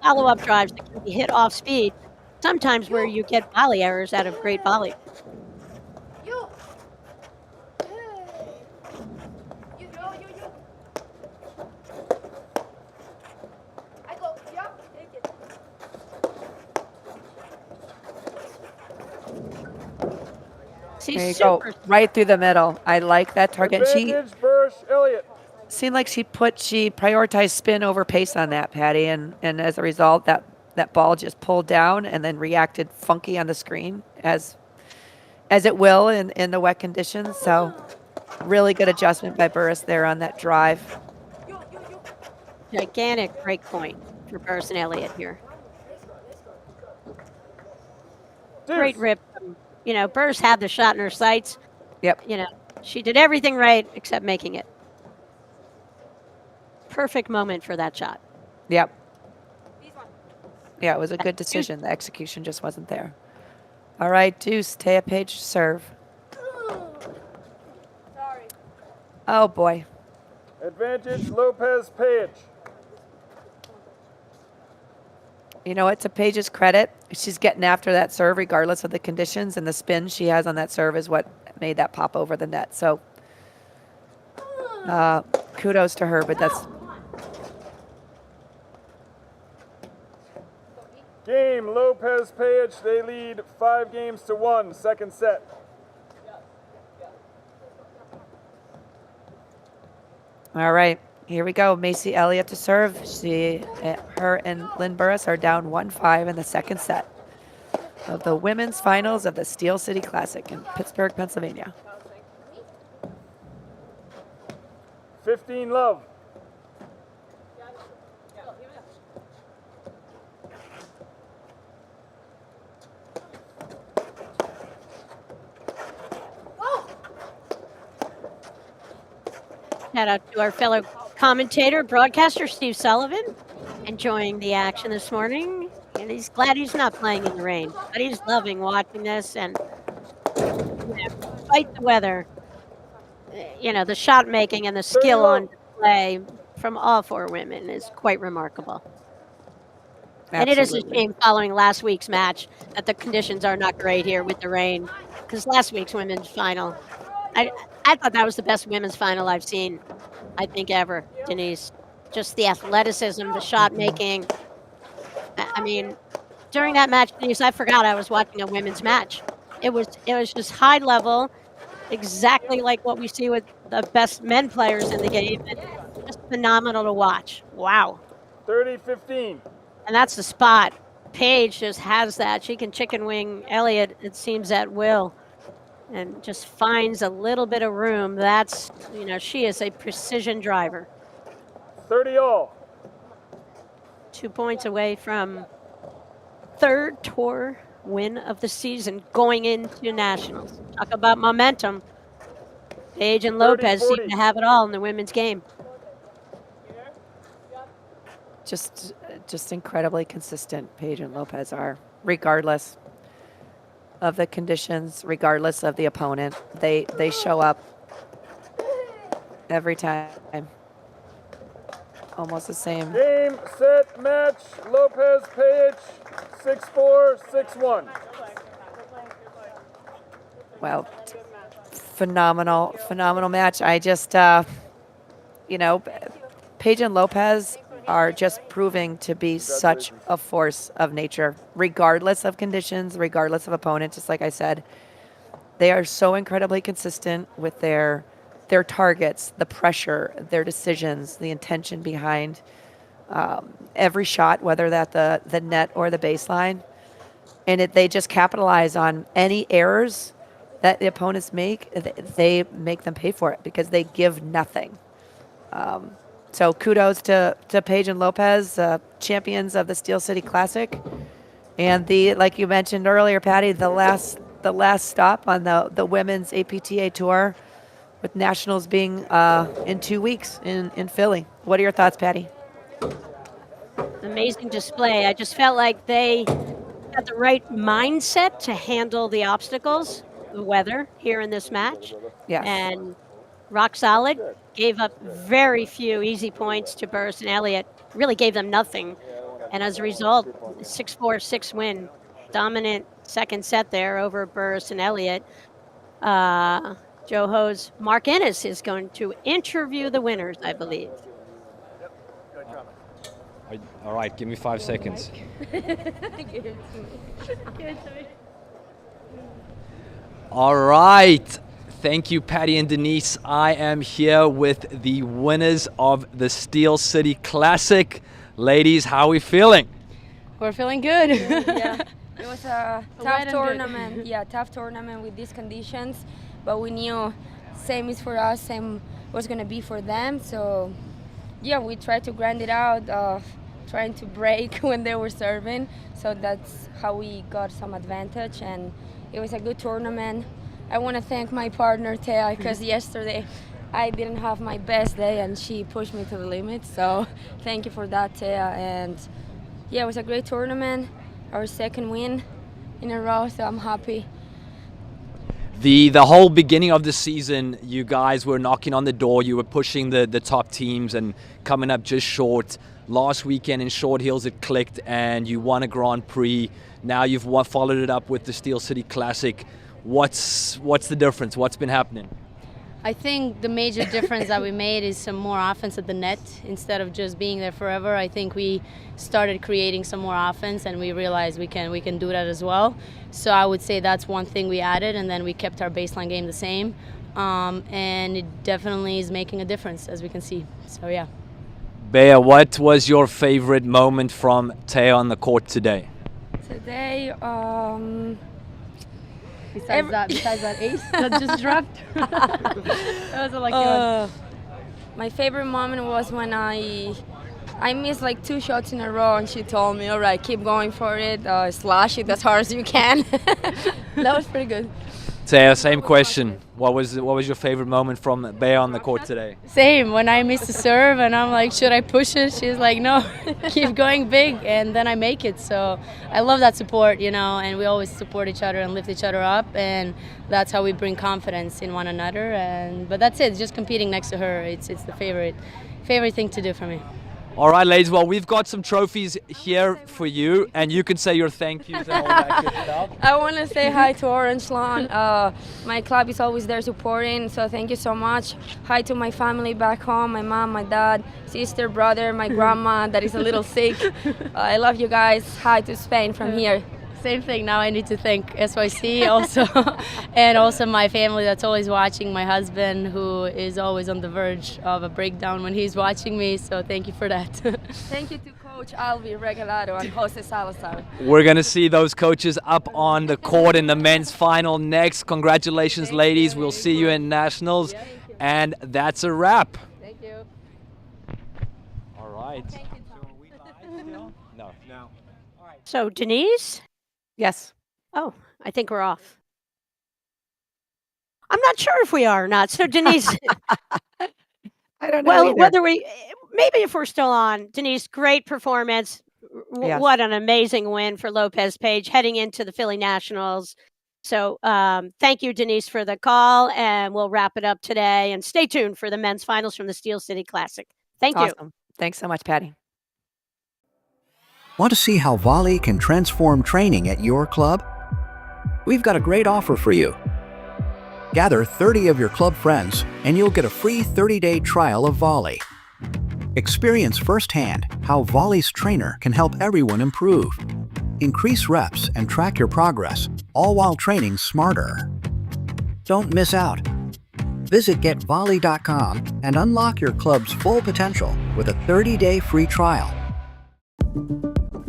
follow-up drives that can be hit off speed, sometimes where you get volley errors out of great volley. There you go, right through the middle. I like that target. Advantage Burus Elliott. seemed like she prioritized spin over pace on that, Patty, and as a result, that ball just pulled down and then reacted funky on the screen as it will in the wet conditions. So really good adjustment by Burus there on that drive. Gigantic break point for Burus and Elliott here. Great rip. Burus had the shot in her sights. Yep. She did everything right except making it. Perfect moment for that shot. Yep. Yeah, it was a good decision. The execution just wasn't there. All right, deuce, Taya Page serve. Sorry. Oh, boy. Advantage Lopez Pejic. To Paige's credit, she's getting after that serve regardless of the conditions, and the spin she has on that serve is what made that pop over the net. So kudos to her, but that's... Game Lopez Pejic. They lead 5-1, second set. All right, here we go. Macy Elliott to serve. Her and Lynn Burus are down 1-5 in the second set of the women's finals of the Steel City Classic in Pittsburgh, Pennsylvania. 15 love. Shout out to our fellow commentator, broadcaster, Steve Sullivan, enjoying the action this morning. And he's glad he's not playing in the rain, but he's loving watching this. And despite the weather, the shot making and the skill on display from all four women is quite remarkable. Absolutely. And it is a shame following last week's match that the conditions are not great here with the rain, because last week's women's final, I thought that was the best women's final I've seen, I think, ever, Denise. Just the athleticism, the shot making. I mean, during that match, Denise, I forgot I was watching a women's match. It was just high level, exactly like what we see with the best men players in the game, and just phenomenal to watch. Wow. 30-15. And that's the spot. Paige just has that. She can chicken wing Elliott, it seems, at will, and just finds a little bit of room. That's, she is a precision driver. 30 all. 2 points away from third tour win of the season going into nationals. Talk about momentum. Paige and Lopez 30-40. seem to have it all in the women's game. Just incredibly consistent, Paige and Lopez are, regardless of the conditions, regardless of the opponent. They show up every time. Almost the same. Game, set, match. Lopez Pejic. 6-4, 6-1. Well, phenomenal match. I just, Paige and Lopez are just proving to be such a force of nature, regardless of conditions, regardless of opponent. Just like I said, they are so incredibly consistent with their targets, the pressure, their decisions, the intention behind every shot, whether that the net or the baseline. And they just capitalize on any errors that the opponents make. They make them pay for it because they give nothing. So kudos to Paige and Lopez, champions of the Steel City Classic. And like you mentioned earlier, Patty, the last stop on the women's APTA tour, with nationals being in 2 weeks in Philly. What are your thoughts, Patty? Amazing display. I just felt like they had the right mindset to handle the obstacles, the weather here in this match. Yes. And rock solid. Gave up very few easy points to Burus and Elliott. Really gave them nothing. And as a result, 6-4-6 win. Dominant second set there over Burus and Elliott. Joe Ho's Mark Ennis is going to interview the winners, I believe. All right, give me 5 seconds. All right. Thank you, Patty and Denise. I am here with the winners of the Steel City Classic. Ladies, how are we feeling? We're feeling good. Yeah, it was a Wet tough and tournament. Yeah, tough tournament with these conditions, but we knew same is for us, same was gonna be for them. So yeah, we tried to grind it out, trying to break when they were serving. So that's how we got some advantage, and it was a good tournament. I want to thank my partner Thea, because yesterday I didn't have my best day and she pushed me to the limit. So thank you for that, Thea. And yeah, it was a great tournament, our second win in a row, so I'm happy. The whole beginning of the season, you guys were knocking on the door. You were pushing the top teams and coming up just short. Last weekend in Short Hills it clicked and you won a Grand Prix. Now you've followed it up with the Steel City Classic. What's the difference? What's been happening? I think the major difference that we made is some more offense at the net instead of just being there forever. I think we started creating some more offense and we realized we can do that as well. So I would say that's one thing we added, and then we kept our baseline game the same. And it definitely is making a difference, as we can see. So yeah. Bea, what was your favorite moment from Thea on the court today? Today, Besides that ace that just dropped. That was a lucky one. My favorite moment was when I missed like 2 shots in a row and she told me, all right, keep going for it, slash it as hard as you can. That was pretty good. Thea, same question. What was your favorite moment from Bea on the court today? Same, when I missed the serve and I'm like, should I push it? She's like, no, keep going big, and then I make it. So I love that support, and we always support each other and lift each other up, and that's how we bring confidence in one another. But that's it, just competing next to her. It's the favorite thing to do for me. All right, ladies, well, we've got some trophies here for you, and you can say your thank yous and all that good stuff. I want to say hi to Orange Lawn. My club is always there supporting, so thank you so much. Hi to my family back home, my mom, my dad, sister, brother, my grandma that is a little sick. I love you guys. Hi to Spain from here. Same thing. Now I need to thank SYC also, and also my family that's always watching, my husband who is always on the verge of a breakdown when he's watching me, so thank you for that. Thank you to Coach Alvi Regalado and Jose Salazar. We're going to see those coaches up on the court in the men's final next. Congratulations, ladies. We'll see you in Nationals, and that's a wrap. Thank you. All right. Thank you, Tom. So are we live still? No. Now. So Denise? Yes. Oh, I think we're off. I'm not sure if we are or not. So Denise, I don't know. well, either. maybe if we're still on, Denise, great performance. Yes. What an amazing win for Lopez Page heading into the Philly Nationals. So thank you, Denise, for the call, and we'll wrap it up today. And stay tuned for the men's finals from the Steel City Classic. Thank you. Awesome. Thanks so much, Patty. Want to see how volley can transform training at your club? We've got a great offer for you. Gather 30 of your club friends and you'll get a free 30-day trial of volley. Experience firsthand how volley's trainer can help everyone improve. Increase reps and track your progress, all while training smarter. Don't miss out. Visit getvolley.com and unlock your club's full potential with a 30-day free trial.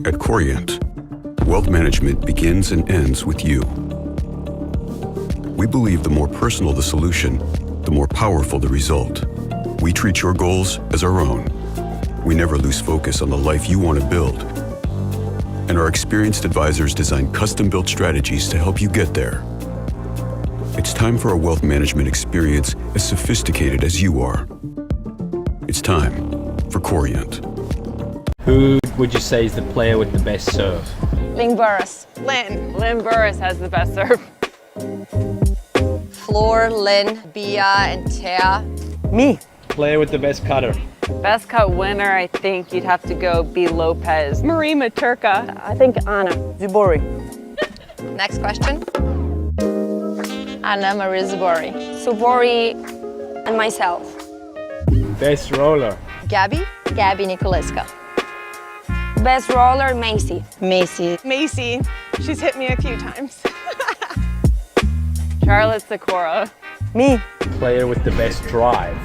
At Corient, wealth management begins and ends with you. We believe the more personal the solution, the more powerful the result. We treat your goals as our own. We never lose focus on the life you want to build. And our experienced advisors design custom-built strategies to help you get there. It's time for a wealth management experience as sophisticated as you are. It's time for Corient. Who would you say is the player with the best serve? Burus. Lynn Burus has the best serve. Floor, Lynn, Bia, and Thea. Me. Player with the best cutter? Best cut winner, I think you'd have to go be Lopez. Marie Maturka. I think Anna. Zubori. Next question. Anna Marie Zubori. Zubori and myself. Best roller. Gabby Nicoleska. Best roller, Macy. Macy. She's hit me a few times. Charlotte Sikora. Me. Player with the best drive.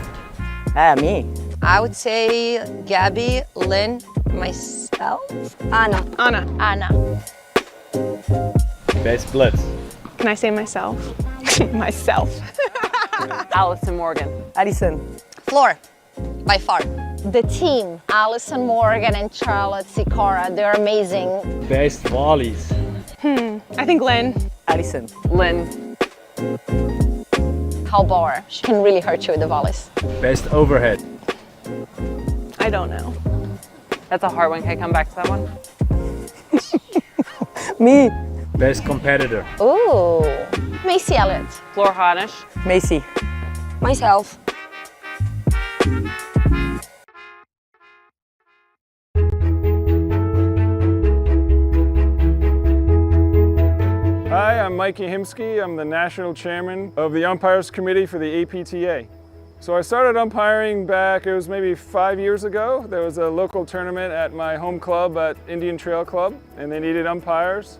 Me. I would say Gabby, Lynn, myself, Anna. Anna. Best blitz. Can I say myself? Myself. Allison Morgan. Addison. Floor, by far. The team, Allison Morgan and Charlotte Sikora, they're amazing. Best volleys. I think Lynn. Addison. Lynn. Halbauer, she can really hurt you with the volleys. Best overhead. I don't know. That's a hard one. Can I come back to that one? Me. Best competitor. Ooh, Macy Elliott. Floor Honish. Macy. Myself. Hi, I'm Mike Yahimski. I'm the National Chairman of the Umpires Committee for the APTA. So I started umpiring back, it was maybe 5 years ago. There was a local tournament at my home club at Indian Trail Club, and they needed umpires.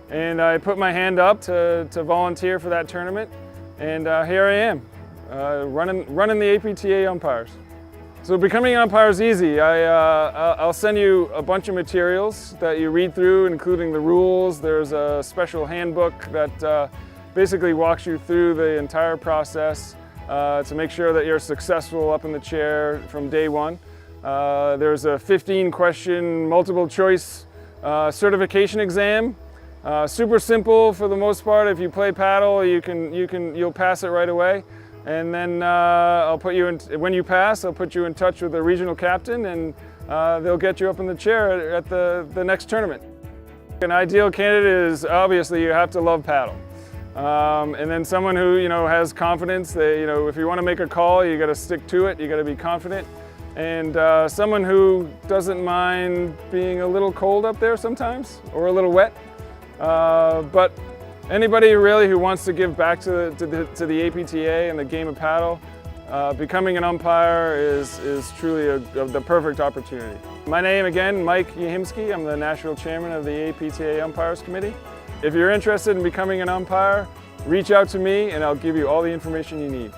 And I put my hand up to volunteer for that tournament, and here I am, running the APTA umpires. So becoming an umpire is easy. I'll send you a bunch of materials that you read through, including the rules. There's a special handbook that basically walks you through the entire process to make sure that you're successful up in the chair from day one. There's a 15-question multiple choice certification exam. Super simple for the most part. If you play paddle, you'll pass it right away. And then I'll put you in, when you pass, I'll put you in touch with the regional captain, and they'll get you up in the chair at the next tournament. An ideal candidate is obviously you have to love paddle. And then someone who has confidence. If you want to make a call, you got to stick to it. You got to be confident. And someone who doesn't mind being a little cold up there sometimes, or a little wet. But anybody really who wants to give back to the APTA and the game of paddle, becoming an umpire is truly the perfect opportunity. My name again, Mike Yahimski. I'm the National Chairman of the APTA Umpires Committee. If you're interested in becoming an umpire, reach out to me and I'll give you all the information you need.